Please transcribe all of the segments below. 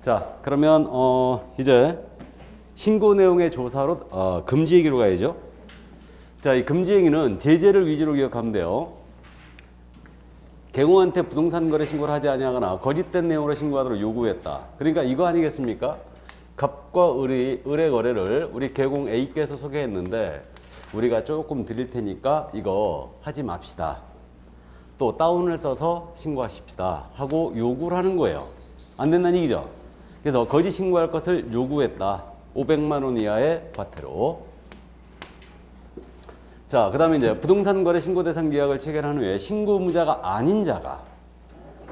자, 그러면 이제 신고 내용의 조사로 금지 얘기로 가야죠. 자, 이 금지 행위는 제재를 위주로 기억하면 돼요. 개공한테 부동산 거래 신고를 하지 아니하거나 거짓된 내용으로 신고하도록 요구했다. 그러니까 이거 아니겠습니까? 갑과 을의 거래를 우리 개공 A께서 소개했는데 우리가 조금 드릴 테니까 이거 하지 맙시다. 또 다운을 써서 신고하십시다 하고 요구를 하는 거예요. 안 된다는 얘기죠. 그래서 거짓 신고할 것을 요구했다. 500만 원 이하의 과태료. 자, 그 다음에 이제 부동산 거래 신고 대상 계약을 체결한 후에 신고 의무자가 아닌 자가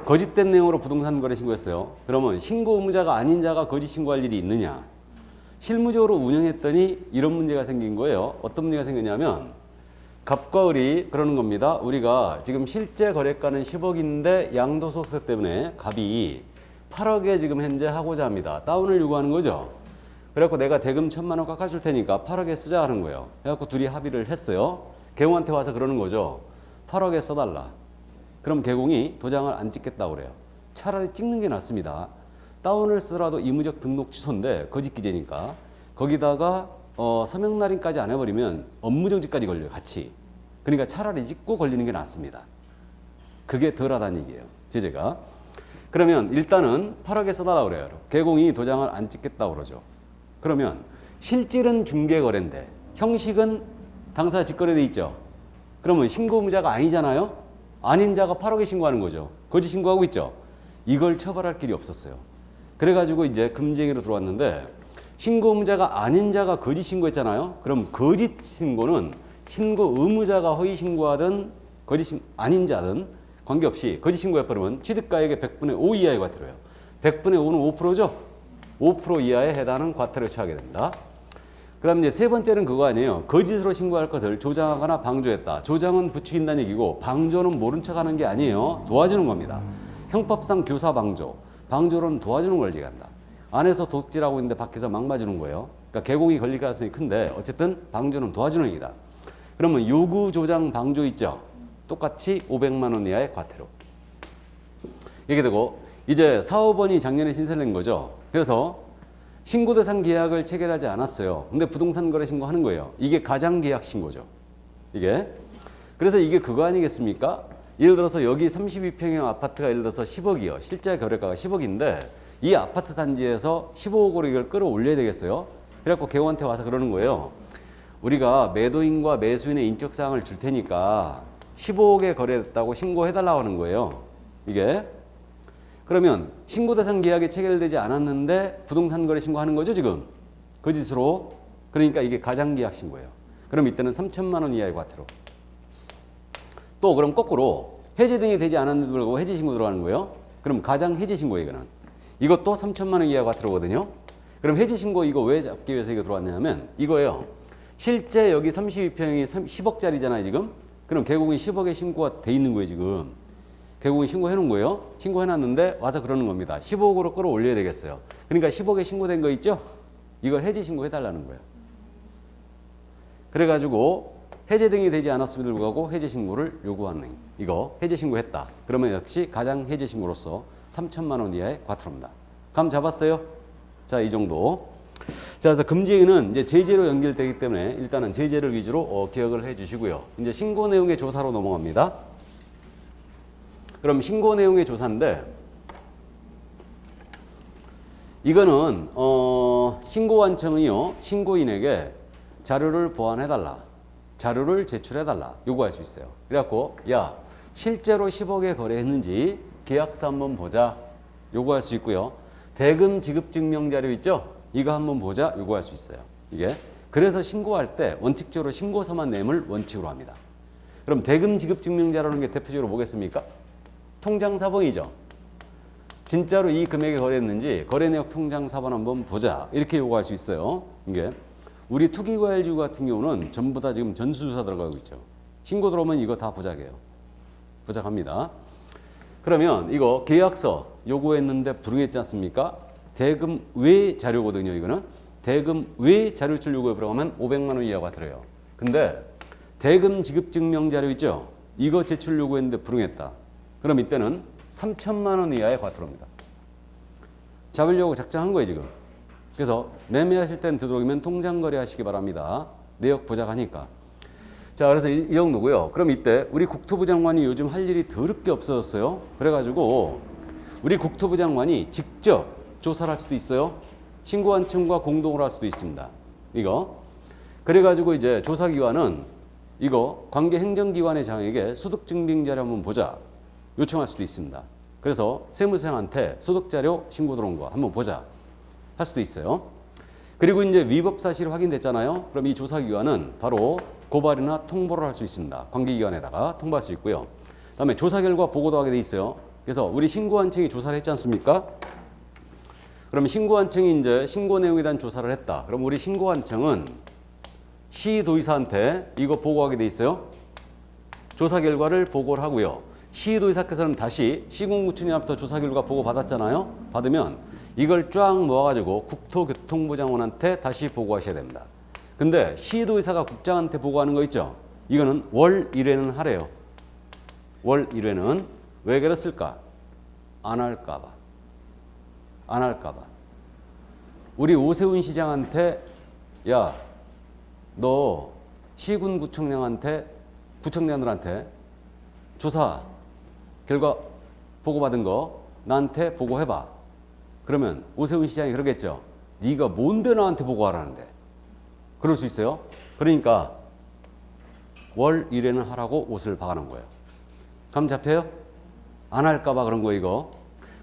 거짓된 내용으로 부동산 거래 신고했어요. 그러면 신고 의무자가 아닌 자가 거짓 신고할 일이 있느냐? 실무적으로 운영했더니 이런 문제가 생긴 거예요. 어떤 문제가 생겼냐면 갑과 을이 그러는 겁니다. 우리가 지금 실제 거래가는 10억인데 양도소득세 때문에 갑이 8억에 지금 현재 하고자 합니다. 다운을 요구하는 거죠. 그래갖고 내가 대금 1,000만 원 깎아줄 테니까 8억에 쓰자 하는 거예요. 그래갖고 둘이 합의를 했어요. 개공한테 와서 그러는 거죠. 8억에 써달라. 그럼 개공이 도장을 안 찍겠다고 그래요. 차라리 찍는 게 낫습니다. 다운을 쓰더라도 의무적 등록 취소인데 거짓 기재니까 거기다가 서명 날인까지 안 해버리면 업무정지까지 걸려요. 같이. 그러니까 차라리 찍고 걸리는 게 낫습니다. 그게 덜하다는 얘기예요. 제재가. 그러면 일단은 8억에 써달라고 그래요. 개공이 도장을 안 찍겠다고 그러죠. 그러면 실질은 중개거래인데 형식은 당사자 직거래돼 있죠. 그러면 신고 의무자가 아니잖아요. 아닌 자가 8억에 신고하는 거죠. 거짓 신고하고 있죠. 이걸 처벌할 길이 없었어요. 그래가지고 이제 금지행위로 들어왔는데 신고 의무자가 아닌 자가 거짓 신고했잖아요. 그럼 거짓 신고는 신고 의무자가 허위 신고하든 아닌 자든 관계없이 거짓 신고해버리면 취득가액의 100분의 5 이하의 과태료예요. 100분의 5는 5%죠. 5% 이하에 해당하는 과태료 처하게 됩니다. 그 다음 이제 세 번째는 그거 아니에요. 거짓으로 신고할 것을 조장하거나 방조했다. 조장은 부추긴다는 얘기고 방조는 모른 척 하는 게 아니에요. 도와주는 겁니다. 형법상 교사 방조. 방조로는 도와주는 걸 얘기한다. 안에서 도둑질하고 있는데 밖에서 막 맞으는 거예요. 그러니까 개공이 걸릴 가능성이 큰데 어쨌든 방조는 도와주는 얘기다. 그러면 요구, 조장, 방조 있죠. 똑같이 500만 원 이하의 과태료. 이렇게 되고 이제 사업원이 작년에 신설된 거죠. 그래서 신고 대상 계약을 체결하지 않았어요. 근데 부동산 거래 신고하는 거예요. 이게 가장 계약 신고죠. 이게. 그래서 이게 그거 아니겠습니까? 예를 들어서 여기 32평형 아파트가 예를 들어서 10억이요. 실제 거래가가 10억인데 이 아파트 단지에서 15억으로 이걸 끌어올려야 되겠어요. 그래갖고 개호한테 와서 그러는 거예요. 우리가 매도인과 매수인의 인적사항을 줄 테니까 15억에 거래됐다고 신고해달라고 하는 거예요. 이게. 그러면 신고 대상 계약이 체결되지 않았는데 부동산 거래 신고하는 거죠, 지금. 거짓으로. 그러니까 이게 가장 계약 신고예요. 그럼 이때는 3천만 원 이하의 과태료. 또 그럼 거꾸로 해지 등이 되지 않았는데도 불구하고 해지 신고 들어가는 거예요. 그럼 가장 해지 신고예요, 이거는. 이것도 3천만 원 이하 과태료거든요. 그럼 해지 신고 이거 왜 잡기 위해서 이거 들어왔냐면 이거예요. 실제 여기 32평이 10억짜리잖아요, 지금. 그럼 개공이 10억에 신고가 돼 있는 거예요, 지금. 개공이 신고해 놓은 거예요. 신고해 놨는데 와서 그러는 겁니다. 15억으로 끌어올려야 되겠어요. 그러니까 10억에 신고된 거 있죠? 이걸 해지 신고해 달라는 거예요. 그래가지고 해제 등이 되지 않았음에도 불구하고 해제 신고를 요구하는 이거 해제 신고했다. 그러면 역시 가장 해제 신고로서 3천만 원 이하의 과태료입니다. 감 잡았어요? 자, 이 정도. 자, 그래서 금지행위는 이제 제재로 연결되기 때문에 일단은 제재를 위주로 기억을 해 주시고요. 이제 신고 내용의 조사로 넘어갑니다. 그럼 신고 내용의 조사인데 이거는 신고완청이요. 신고인에게 자료를 보완해달라. 자료를 제출해달라. 요구할 수 있어요. 그래갖고 야 실제로 10억에 거래했는지 계약서 한번 보자. 요구할 수 있고요. 대금 지급 증명 자료 있죠? 이거 한번 보자. 요구할 수 있어요. 이게. 그래서 신고할 때 원칙적으로 신고서만 내음을 원칙으로 합니다. 그럼 대금 지급 증명 자료는 게 대표적으로 뭐겠습니까? 통장 사본이죠. 진짜로 이 금액에 거래했는지 거래 내역 통장 사본 한번 보자. 이렇게 요구할 수 있어요. 이게. 우리 투기과열지구 같은 경우는 전부 다 지금 전수조사 들어가고 있죠. 신고 들어오면 이거 다 보자게요. 보자합니다. 그러면 이거 계약서 요구했는데 불응했지 않습니까? 대금 외 자료거든요. 이거는 대금 외 자료출 요구에 불응하면 500만 원 이하가 들어요. 근데 대금 지급 증명 자료 있죠? 이거 제출 요구했는데 불응했다. 그럼 이때는 3천만 원 이하의 과태료입니다. 잡으려고 작정한 거예요 지금. 그래서 매매하실 때는 되도록이면 통장 거래하시기 바랍니다. 내역 보장하니까. 자, 그래서 이 정도고요. 그럼 이때 우리 국토부 장관이 요즘 할 일이 더럽게 없어졌어요. 그래가지고 우리 국토부 장관이 직접 조사를 할 수도 있어요. 신고한청과 공동으로 할 수도 있습니다. 이거. 그래가지고 이제 조사기관은 이거 관계 행정기관의 장에게 소득증빙자료 한번 보자 요청할 수도 있습니다. 그래서 세무서장한테 소득자료 신고 들어온 거 한번 보자 할 수도 있어요. 그리고 이제 위법 사실이 확인됐잖아요. 그럼 이 조사기관은 바로 고발이나 통보를 할 수 있습니다. 관계기관에다가 통보할 수 있고요. 그다음에 조사 결과 보고도 하게 돼 있어요. 그래서 우리 신고한청이 조사를 했지 않습니까? 그럼 신고한청이 이제 신고 내용에 대한 조사를 했다. 그럼 우리 신고한청은 시도의사한테 이거 보고하게 돼 있어요. 조사 결과를 보고를 하고요. 시도의사께서는 다시 시군구청장부터 조사 결과 보고 받았잖아요. 받으면 이걸 쫙 모아가지고 국토교통부 장관한테 다시 보고하셔야 됩니다. 근데 시도의사가 국장한테 보고하는 거 있죠. 이거는 월 1회는 하래요. 월 1회는 왜 그랬을까? 안 할까 봐. 안 할까 봐. 우리 오세훈 시장한테 야, 너 시군구청장한테 구청장들한테 조사 결과 보고받은 거 나한테 보고해봐. 그러면 오세훈 시장이 그러겠죠. 네가 뭔데 나한테 보고하라는데. 그럴 수 있어요. 그러니까 월 1회는 하라고 옷을 박아놓은 거예요. 감 잡혀요? 안 할까 봐 그런 거 이거.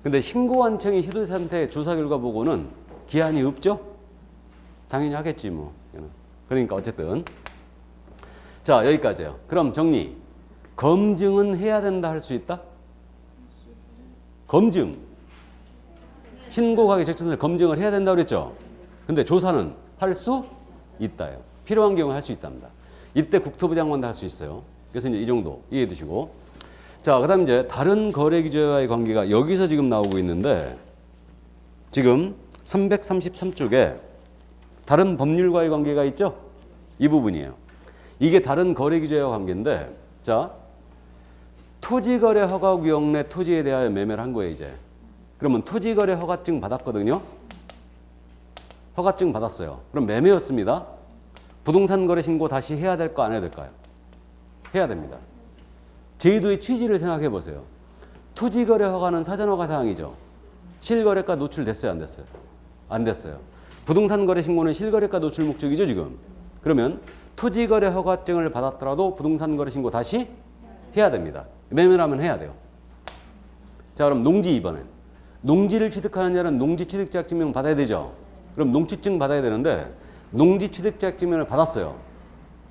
근데 신고한청이 시도의사한테 조사 결과 보고는 기한이 없죠? 당연히 하겠지 뭐. 그러니까 어쨌든 자 여기까지예요. 그럼 정리. 검증은 해야 된다 할 수 있다? 검증. 신고가기 직전에 검증을 해야 된다고 그랬죠? 근데 조사는 할 수 있다요. 필요한 경우에 할 수 있답니다. 이때 국토부 장관도 할 수 있어요. 그래서 이제 이 정도 이해해 두시고. 자, 그 다음 이제 다른 거래 규제와의 관계가 여기서 지금 나오고 있는데 지금 333쪽에 다른 법률과의 관계가 있죠? 이 부분이에요. 이게 다른 거래 규제와 관계인데 자, 토지거래 허가구역 내 토지에 대하여 매매를 한 거예요, 이제. 그러면 토지거래 허가증 받았거든요. 허가증 받았어요. 그럼 매매였습니다. 부동산 거래 신고 다시 해야 될까 안 해야 될까요? 해야 됩니다. 제도의 취지를 생각해 보세요. 토지거래 허가는 사전허가 사항이죠. 실거래가 노출됐어요, 안 됐어요? 안 됐어요. 부동산 거래 신고는 실거래가 노출 목적이죠, 지금. 그러면 토지거래 허가증을 받았더라도 부동산 거래 신고 다시 해야 됩니다. 매매라면 해야 돼요. 자, 그럼 농지 2번엔 농지를 취득하는 자는 농지 취득자격 증명 받아야 되죠. 그럼 농취증 받아야 되는데 농지 취득자격 증명을 받았어요.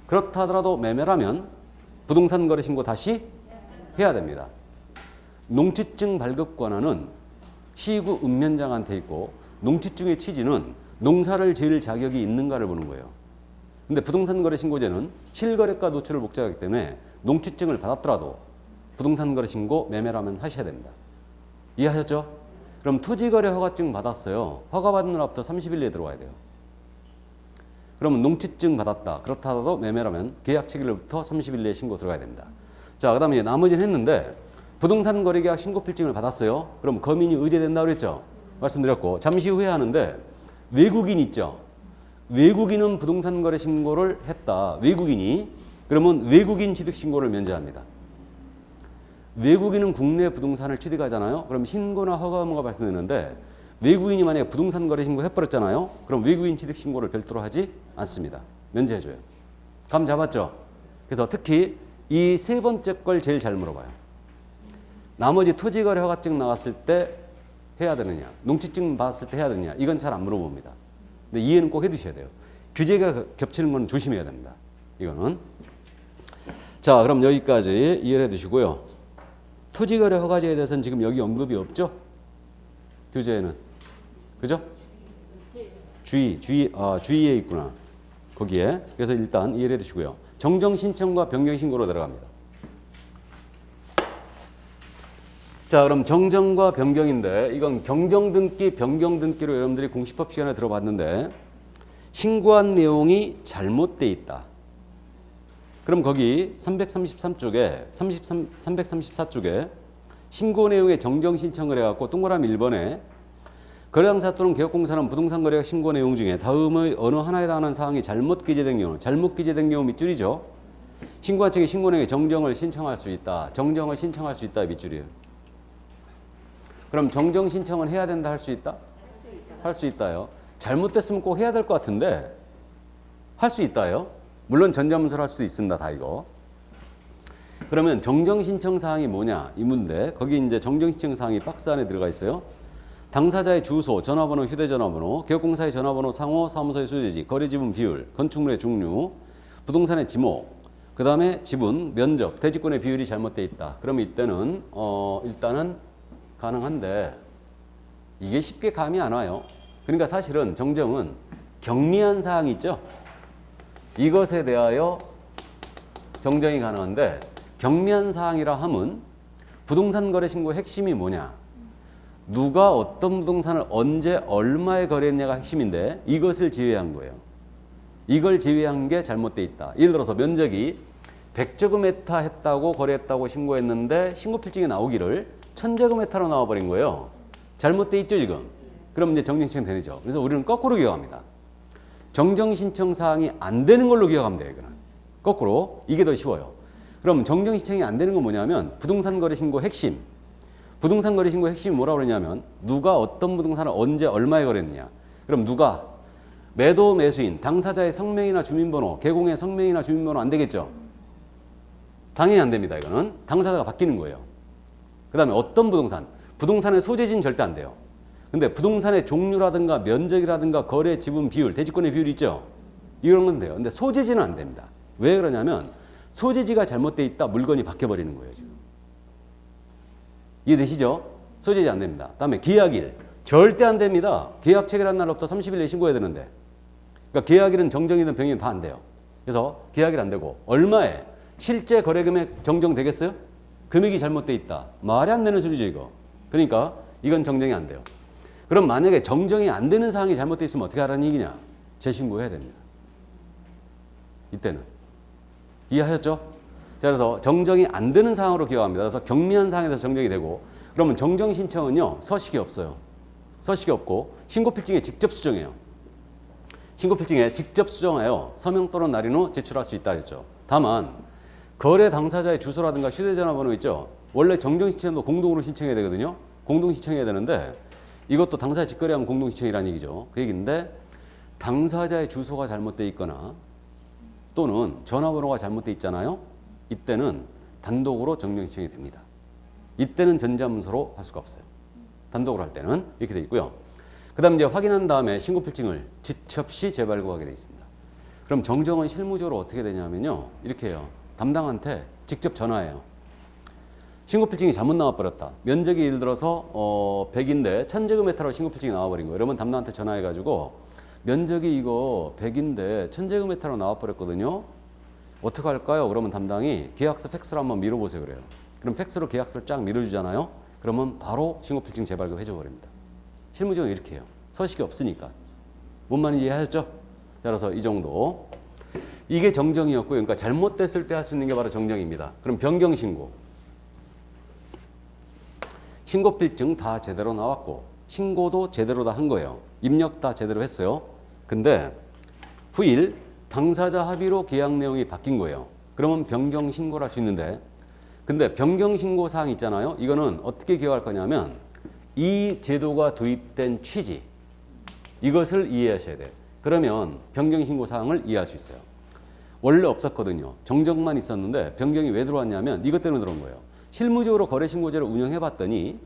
그렇다 하더라도 매매라면 부동산 거래 신고 다시 해야 됩니다. 농취증 발급 권한은 시구 읍면장한테 있고 농취증의 취지는 농사를 지을 자격이 있는가를 보는 거예요. 근데 부동산 거래 신고제는 실거래가 노출을 목적하기 때문에 농취증을 받았더라도 부동산 거래 신고 매매라면 하셔야 됩니다. 이해하셨죠? 그럼 토지거래 허가증 받았어요. 허가받은 날부터 30일 내에 들어와야 돼요. 그러면 농취증 받았다. 그렇다 하더라도 매매라면 계약 체결일부터 30일 내에 신고 들어가야 됩니다. 자, 그 다음에 이제 나머지는 했는데 부동산 거래계약 신고 필증을 받았어요. 그럼 거민이 의제된다고 그랬죠? 말씀드렸고 잠시 후에 하는데 외국인 있죠? 외국인은 부동산 거래 신고를 했다. 외국인이. 그러면 외국인 취득 신고를 면제합니다. 외국인은 국내 부동산을 취득하잖아요. 그럼 신고나 허가 의무가 발생되는데 외국인이 만약에 부동산 거래 신고 해버렸잖아요. 그럼 외국인 취득 신고를 별도로 하지 않습니다. 면제해줘요. 감 잡았죠? 그래서 특히 이 세 번째 걸 제일 잘 물어봐요. 나머지 토지거래 허가증 나왔을 때 해야 되느냐, 농취증 받았을 때 해야 되느냐, 이건 잘 안 물어봅니다. 근데 이해는 꼭 해두셔야 돼요. 규제가 겹치는 건 조심해야 됩니다. 이거는. 자, 그럼 여기까지 이해를 해두시고요. 토지거래 허가제에 대해서는 지금 여기 언급이 없죠? 규제에는. 그죠? 주의에 있구나. 거기에. 그래서 일단 이해를 해두시고요. 정정 신청과 변경 신고로 들어갑니다. 자, 그럼 정정과 변경인데 이건 경정 등기, 변경 등기로 여러분들이 공시법 시간에 들어봤는데 신고한 내용이 잘못돼 있다. 그럼 거기 333쪽에 334쪽에 신고 내용에 정정 신청을 해갖고 동그라미 1번에 거래당사 또는 개업공사는 부동산 거래가 신고 내용 중에 다음의 어느 하나에 해당하는 사항이 잘못 기재된 경우, 잘못 기재된 경우 밑줄이죠. 신고한 측이 신고 내용에 정정을 신청할 수 있다. 정정을 신청할 수 있다. 밑줄이에요. 그럼 정정 신청은 해야 된다, 할 수 있다? 할 수 있다요. 잘못됐으면 꼭 해야 될 것 같은데 할 수 있다요. 물론 전자문서를 할 수도 있습니다. 다 이거. 그러면 정정 신청 사항이 뭐냐? 이 문제. 거기 이제 정정 신청 사항이 박스 안에 들어가 있어요. 당사자의 주소, 전화번호, 휴대전화번호, 개업공사의 전화번호, 상호, 사무소의 소재지, 거래지분 비율, 건축물의 종류, 부동산의 지목, 그 다음에 지분, 면적, 대지권의 비율이 잘못되어 있다. 그러면 이때는 일단은 가능한데 이게 쉽게 감이 안 와요. 그러니까 사실은 정정은 경미한 사항이 있죠. 이것에 대하여 정정이 가능한데 경미한 사항이라 함은 부동산 거래 신고의 핵심이 뭐냐? 누가 어떤 부동산을 언제 얼마에 거래했냐가 핵심인데 이것을 제외한 거예요. 이걸 제외한 게 잘못돼 있다. 예를 들어서 면적이 100제곱미터 했다고 거래했다고 신고했는데 신고 필증에 나오기를 1000제곱미터로 나와버린 거예요. 잘못돼 있죠 지금. 그럼 이제 정정 신청 되죠. 그래서 우리는 거꾸로 기억합니다. 정정 신청 사항이 안 되는 걸로 기억하면 돼요. 이거는 거꾸로. 이게 더 쉬워요. 그럼 정정 신청이 안 되는 건 뭐냐면 부동산 거래 신고 핵심. 부동산 거래 신고 핵심이 뭐라고 그러냐면 누가 어떤 부동산을 언제 얼마에 거래했느냐. 그럼 누가 매도 매수인 당사자의 성명이나 주민번호, 개공의 성명이나 주민번호 안 되겠죠. 당연히 안 됩니다. 이거는 당사자가 바뀌는 거예요. 그 다음에 어떤 부동산, 부동산의 소재지는 절대 안 돼요. 근데 부동산의 종류라든가 면적이라든가 거래 지분 비율, 대지권의 비율이 있죠. 이런 건 돼요. 근데 소재지는 안 됩니다. 왜 그러냐면 소재지가 잘못돼 있다 물건이 바뀌어버리는 거예요 지금. 이해되시죠? 소재지 안 됩니다. 다음에 계약일 절대 안 됩니다. 계약 체결한 날로부터 30일 내에 신고해야 되는데, 그러니까 계약일은 정정이든 병이든 다 안 돼요. 그래서 계약일 안 되고 얼마에 실제 거래 금액 정정되겠어요? 금액이 잘못돼 있다. 말이 안 되는 소리죠 이거. 그러니까 이건 정정이 안 돼요. 그럼 만약에 정정이 안 되는 사항이 잘못돼 있으면 어떻게 하라는 얘기냐? 재신고해야 됩니다. 이때는 이해하셨죠? 자, 그래서 정정이 안 되는 상황으로 기억합니다. 그래서 경미한 상황에 대해서 정정이 되고, 그러면 정정 신청은요 서식이 없어요. 서식이 없고 신고 필증에 직접 수정해요. 신고 필증에 직접 수정하여 서명 또는 날인 후 제출할 수 있다 그랬죠. 다만 거래 당사자의 주소라든가 휴대전화번호 있죠. 원래 정정 신청도 공동으로 신청해야 되거든요. 공동 신청해야 되는데 이것도 당사자 직거래하면 공동 신청이라는 얘기죠. 그 얘기인데 당사자의 주소가 잘못되어 있거나 또는 전화번호가 잘못되어 있잖아요. 이때는 단독으로 정정 신청이 됩니다. 이때는 전자문서로 할 수가 없어요. 단독으로 할 때는 이렇게 돼 있고요. 그 다음 이제 확인한 다음에 신고 필증을 지체 재발급하게 돼 있습니다. 그럼 정정은 실무적으로 어떻게 되냐면요. 이렇게 해요. 담당한테 직접 전화해요. 신고 필증이 잘못 나와버렸다. 면적이 예를 들어서 100인데 1000제곱미터로 신고 필증이 나와버린 거예요. 그러면 담당한테 전화해가지고 면적이 이거 100인데 1000제곱미터로 나와버렸거든요. 어떻게 할까요? 그러면 담당이 계약서 팩스로 한번 밀어보세요. 그래요. 그럼 팩스로 계약서를 쫙 밀어주잖아요. 그러면 바로 신고 필증 재발급 해줘버립니다. 실무적으로 이렇게 해요. 서식이 없으니까. 뭔 말인지 이해하셨죠? 따라서 이 정도. 이게 정정이었고요. 그러니까 잘못됐을 때 할 수 있는 게 바로 정정입니다. 그럼 변경 신고. 신고 필증 다 제대로 나왔고 신고도 제대로 다 한 거예요. 입력 다 제대로 했어요. 근데 후일 당사자 합의로 계약 내용이 바뀐 거예요. 그러면 변경 신고를 할 수 있는데, 근데 변경 신고 사항 있잖아요. 이거는 어떻게 기억할 거냐면 이 제도가 도입된 취지, 이것을 이해하셔야 돼요. 그러면 변경 신고 사항을 이해할 수 있어요. 원래 없었거든요. 정정만 있었는데 변경이 왜 들어왔냐면 이것 때문에 들어온 거예요. 실무적으로 거래신고제를 운영해 봤더니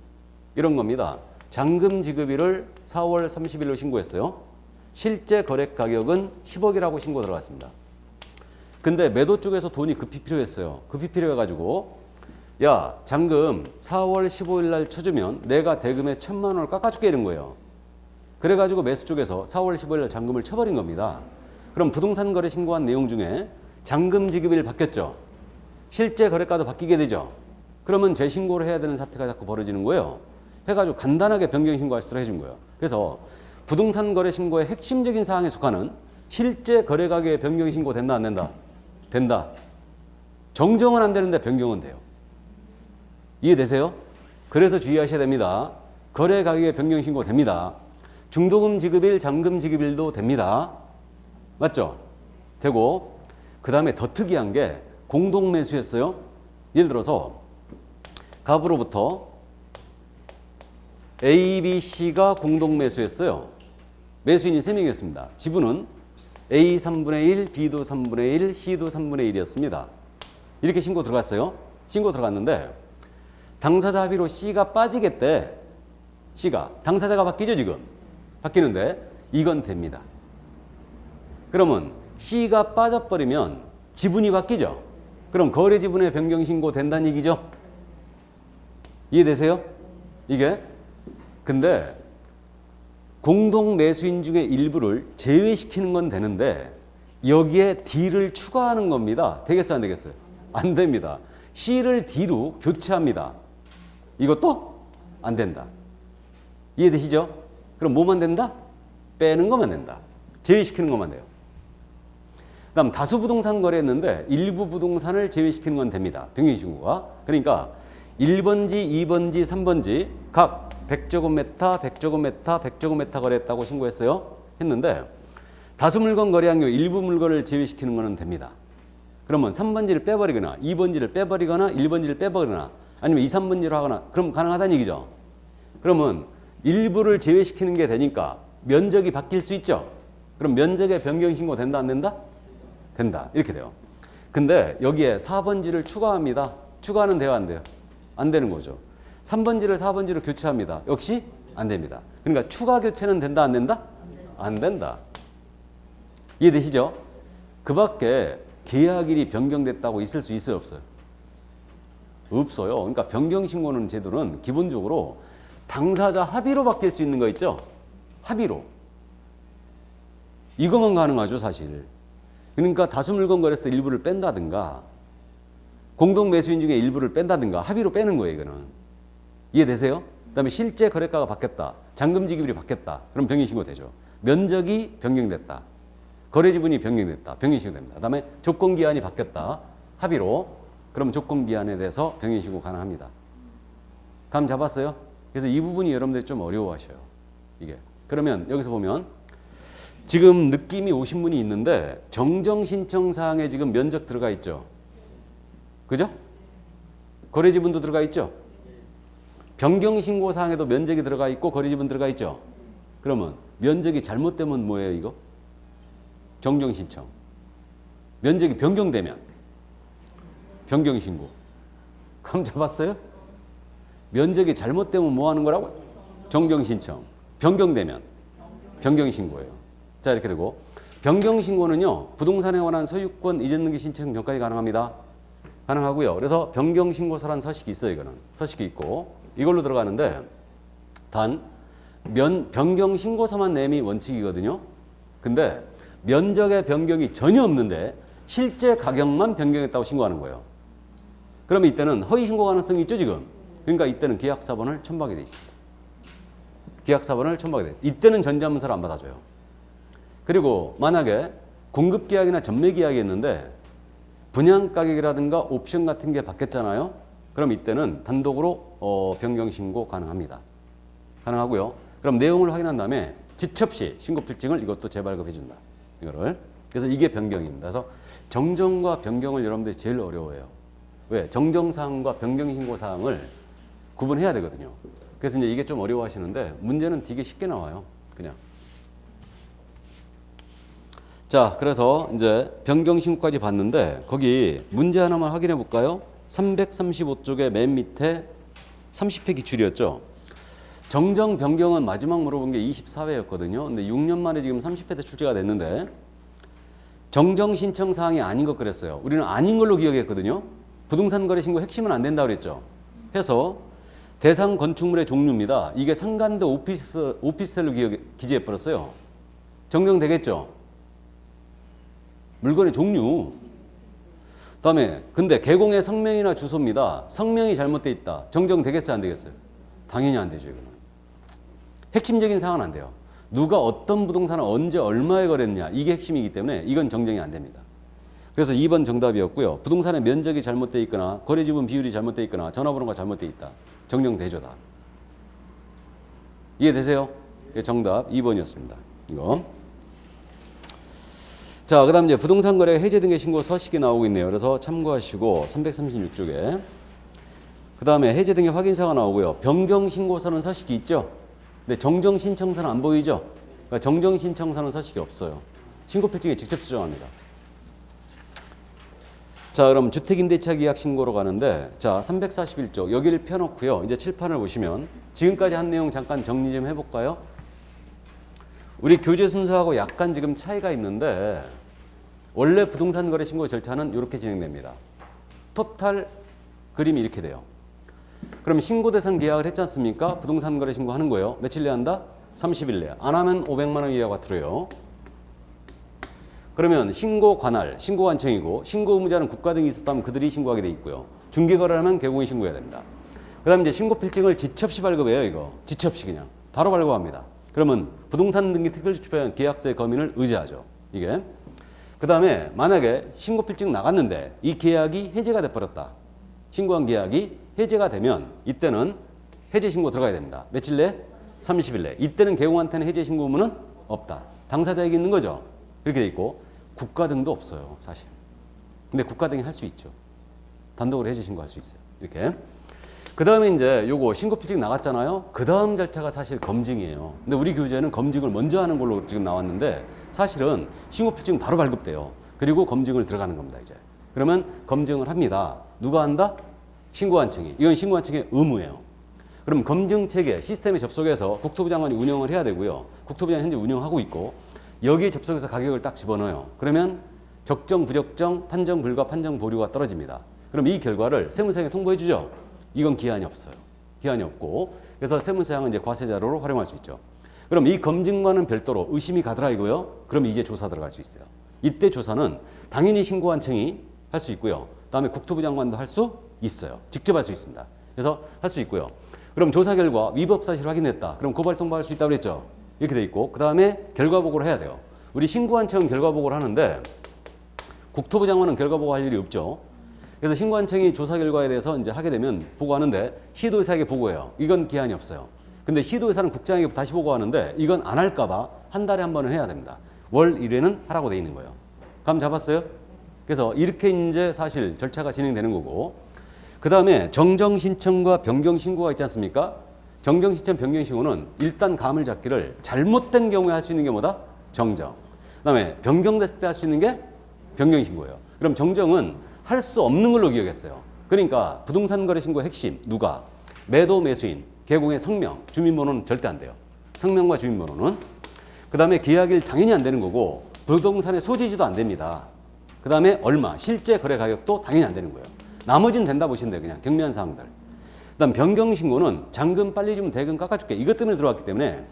이런 겁니다. 잔금 지급일을 4월 30일로 신고했어요. 실제 거래 가격은 10억이라고 신고 들어갔습니다. 근데 매도 쪽에서 돈이 급히 필요했어요. 급히 필요해가지고 야 잔금 4월 15일 날 쳐주면 내가 대금에 1000만 원을 깎아줄게 이런 거예요. 그래가지고 매수 쪽에서 4월 15일 날 잔금을 쳐버린 겁니다. 그럼 부동산 거래 신고한 내용 중에 잔금 지급일 바뀌었죠. 실제 거래가도 바뀌게 되죠. 그러면 재신고를 해야 되는 사태가 자꾸 벌어지는 거예요. 해가지고 간단하게 변경 신고할 수 있도록 해준 거예요. 그래서 부동산 거래 신고의 핵심적인 사항에 속하는 실제 거래 가격의 변경 신고 된다 안 된다? 된다. 정정은 안 되는데 변경은 돼요. 이해되세요? 그래서 주의하셔야 됩니다. 거래 가격의 변경 신고 됩니다. 중도금 지급일, 잔금 지급일도 됩니다. 맞죠? 되고 그 다음에 더 특이한 게 공동매수였어요. 예를 들어서 갑으로부터 A, B, C가 공동매수했어요. 매수인이 3명이었습니다. 지분은 A 3분의 1, B도 3분의 1, C도 3분의 1이었습니다. 이렇게 신고 들어갔어요. 신고 들어갔는데 당사자 합의로 C가 빠지겠대. C가. 당사자가 바뀌죠 지금. 바뀌는데 이건 됩니다. 그러면 C가 빠져버리면 지분이 바뀌죠. 그럼 거래 지분의 변경 신고 된다는 얘기죠. 이해되세요? 이게. 근데 공동 매수인 중에 일부를 제외시키는 건 되는데 여기에 D를 추가하는 겁니다. 되겠어요? 안 되겠어요? 안 됩니다. C를 D로 교체합니다. 이것도 안 된다. 이해되시죠? 그럼 뭐만 된다? 빼는 것만 된다. 제외시키는 것만 돼요. 그 다음 다수 부동산 거래했는데 일부 부동산을 제외시키는 건 됩니다. 변경신고가. 그러니까 1번지, 2번지, 3번지 각 100제곱미터, 100제곱미터, 100제곱미터 거래했다고 신고했어요. 했는데 다수 물건 거래한 경우 일부 물건을 제외시키는 것은 됩니다. 그러면 3번지를 빼버리거나 2번지를 빼버리거나 1번지를 빼버리거나 아니면 2, 3번지로 하거나 그럼 가능하다는 얘기죠. 그러면 일부를 제외시키는 게 되니까 면적이 바뀔 수 있죠. 그럼 면적의 변경 신고 된다 안 된다? 된다. 이렇게 돼요. 근데 여기에 4번지를 추가합니다. 추가는 돼요 안 돼요? 안 되는 거죠. 3번지를 4번지로 교체합니다. 역시 안 됩니다. 그러니까 추가 교체는 된다 안 된다? 안 된다. 이해되시죠? 그 밖에 계약일이 변경됐다고 있을 수 있어요 없어요? 없어요. 그러니까 변경신고는 제도는 기본적으로 당사자 합의로 바뀔 수 있는 거 있죠? 합의로. 이것만 가능하죠 사실. 그러니까 다수 물건 거래했을 때 일부를 뺀다든가 공동 매수인 중에 일부를 뺀다든가 합의로 빼는 거예요 이거는. 이해되세요? 그 다음에 실제 거래가가 바뀌었다. 잔금 지급일이 바뀌었다. 그럼 변경신고 되죠. 면적이 변경됐다. 거래 지분이 변경됐다. 변경신고 됩니다. 그 다음에 조건기한이 바뀌었다. 합의로. 그럼 조건기한에 대해서 변경신고 가능합니다. 감 잡았어요? 그래서 이 부분이 여러분들이 좀 어려워하셔요. 이게. 그러면 여기서 보면 지금 느낌이 오신 분이 있는데 정정신청사항에 지금 면적 들어가 있죠. 그죠? 거래 지분도 들어가 있죠. 변경신고사항에도 면적이 들어가 있고 거래 지분 들어가 있죠. 그러면 면적이 잘못되면 뭐예요 이거? 정정신청. 면적이 변경되면 변경신고. 감 잡았어요? 면적이 잘못되면 뭐 하는 거라고? 정정신청. 변경되면 변경신고예요. 자 이렇게 되고 변경신고는요. 부동산에 관한 소유권 이전 등기 신청 전까지 가능합니다. 가능하고요. 그래서 변경신고서라는 서식이 있어요. 이거는. 서식이 있고 이걸로 들어가는데 단 변경신고서만 내미 원칙이거든요. 근데 면적의 변경이 전혀 없는데 실제 가격만 변경했다고 신고하는 거예요. 그러면 이때는 허위신고 가능성이 있죠 지금. 그러니까 이때는 계약사본을 첨부하게 돼 있습니다. 계약사본을 첨부하게 돼. 이때는 전자문서를 안 받아줘요. 그리고 만약에 공급계약이나 전매계약이 있는데 분양가격이라든가 옵션 같은 게 바뀌었잖아요. 그럼 이때는 단독으로 변경신고 가능합니다. 가능하고요. 그럼 내용을 확인한 다음에 지첩시 신고필증을 이것도 재발급해준다. 이거를. 그래서 이게 변경입니다. 그래서 정정과 변경을 여러분들이 제일 어려워해요. 왜? 정정사항과 변경신고사항을 구분해야 되거든요. 그래서 이제 이게 좀 어려워하시는데 문제는 되게 쉽게 나와요. 그냥. 자, 그래서 이제 변경신고까지 봤는데 거기 문제 하나만 확인해 볼까요? 335쪽의 맨 밑에 30회 기출이었죠. 정정 변경은 마지막 물어본 게 24회였거든요. 근데 6년 만에 지금 30회 때 출제가 됐는데 정정 신청 사항이 아닌 것 그랬어요. 우리는 아닌 걸로 기억했거든요. 부동산 거래 신고 핵심은 안 된다고 그랬죠. 해서 대상 건축물의 종류입니다. 이게 상가인데 오피스텔로 기재해 버렸어요. 정정되겠죠. 물건의 종류. 다음에 근데 개공의 성명이나 주소입니다. 성명이 잘못돼 있다. 정정되겠어요? 안 되겠어요? 당연히 안 되죠. 이거는. 핵심적인 사항은 안 돼요. 누가 어떤 부동산을 언제 얼마에 거랬냐. 이게 핵심이기 때문에 이건 정정이 안 됩니다. 그래서 2번 정답이었고요. 부동산의 면적이 잘못돼 있거나 거래 지분 비율이 잘못돼 있거나 전화번호가 잘못돼 있다. 정정되죠 다. 이해되세요? 정답 2번이었습니다. 이거. 자, 그다음 이제 부동산 거래 해제 등의 신고 서식이 나오고 있네요. 그래서 참고하시고 336쪽에 그다음에 해제 등의 확인사가 나오고요. 변경 신고서는 서식이 있죠. 근데 정정 신청서는 안 보이죠. 그러니까 정정 신청서는 서식이 없어요. 신고 필증에 직접 수정합니다. 자, 그럼 주택임대차 계약 신고로 가는데 자, 341쪽 여기를 펴놓고요. 이제 칠판을 보시면 지금까지 한 내용 잠깐 정리 좀 해볼까요? 우리 교재 순서하고 약간 지금 차이가 있는데 원래 부동산 거래 신고 절차는 이렇게 진행됩니다. 토탈 그림이 이렇게 돼요. 그럼 신고 대상 계약을 했지 않습니까? 부동산 거래 신고하는 거예요. 며칠 내에 한다? 30일 내에. 안 하면 500만 원 이하가 들어요. 그러면 신고 관할, 신고 관청이고 신고 의무자는 국가 등이 있었다면 그들이 신고하게 돼 있고요. 중개 거래하면 개공이 신고해야 됩니다. 그다음 이제 신고 필증을 지첩시 발급해요. 이거 지첩시 그냥 바로 발급합니다. 그러면 부동산 등기 특별조치표현 계약서의 검인을 의지하죠. 이게. 그다음에 만약에 신고 필증 나갔는데 이 계약이 해제가 돼 버렸다. 신고한 계약이 해제가 되면 이때는 해제 신고 들어가야 됩니다. 며칠 내? 30일 내. 이때는 개공한테는 해제 신고 의무는 없다. 당사자에게 있는 거죠. 그렇게 돼 있고 국가 등도 없어요, 사실. 근데 국가 등이 할 수 있죠. 단독으로 해제 신고할 수 있어요. 이렇게. 그다음에 이제 요거 신고 필증 나갔잖아요. 그다음 절차가 사실 검증이에요. 근데 우리 교재는 검증을 먼저 하는 걸로 지금 나왔는데 사실은 신고 필증 바로 발급돼요. 그리고 검증을 들어가는 겁니다, 이제. 그러면 검증을 합니다. 누가 한다? 신고관청이. 이건 신고관청의 의무예요. 그럼 검증 체계 시스템에 접속해서 국토부 장관이 운영을 해야 되고요. 국토부 장관이 현재 운영하고 있고 여기에 접속해서 가격을 딱 집어넣어요. 그러면 적정, 부적정, 판정 불가, 판정 보류가 떨어집니다. 그럼 이 결과를 세무서에 통보해 주죠. 이건 기한이 없어요. 기한이 없고 그래서 세무서장은 이제 과세 자료로 활용할 수 있죠. 그럼 이 검증과는 별도로 의심이 가더라 이거요. 그럼 이제 조사 들어갈 수 있어요. 이때 조사는 당연히 신고관청이 할 수 있고요. 그다음에 국토부 장관도 할 수 있어요. 직접 할 수 있습니다. 그래서 할 수 있고요. 그럼 조사 결과 위법 사실 확인했다. 그럼 고발 통보할 수 있다고 그랬죠. 이렇게 돼 있고 그다음에 결과 보고를 해야 돼요. 우리 신고관청은 결과 보고를 하는데 국토부 장관은 결과 보고할 일이 없죠. 그래서 신고관청이 조사 결과에 대해서 이제 하게 되면 보고하는데 시도의사에게 보고해요. 이건 기한이 없어요. 근데 시도의사는 국장에게 다시 보고하는데 이건 안 할까봐 한 달에 한 번은 해야 됩니다. 월 1회는 하라고 돼 있는 거예요. 감 잡았어요? 그래서 이렇게 이제 사실 절차가 진행되는 거고 그 다음에 정정 신청과 변경 신고가 있지 않습니까? 정정 신청, 변경 신고는 일단 감을 잡기를 잘못된 경우에 할 수 있는 게 뭐다? 정정. 그 다음에 변경됐을 때 할 수 있는 게 변경 신고예요. 그럼 정정은 할 수 없는 걸로 기억했어요. 그러니까 부동산 거래 신고의 핵심 누가? 매도 매수인, 개공의 성명, 주민번호는 절대 안 돼요. 성명과 주민번호는. 그 다음에 계약일 당연히 안 되는 거고 부동산의 소지지도 안 됩니다. 그 다음에 얼마, 실제 거래 가격도 당연히 안 되는 거예요. 나머지는 된다 보시면 돼요. 그냥 경미한 사항들. 그 다음 변경 신고는 잔금 빨리 주면 대금 깎아줄게. 이것 때문에 들어왔기 때문에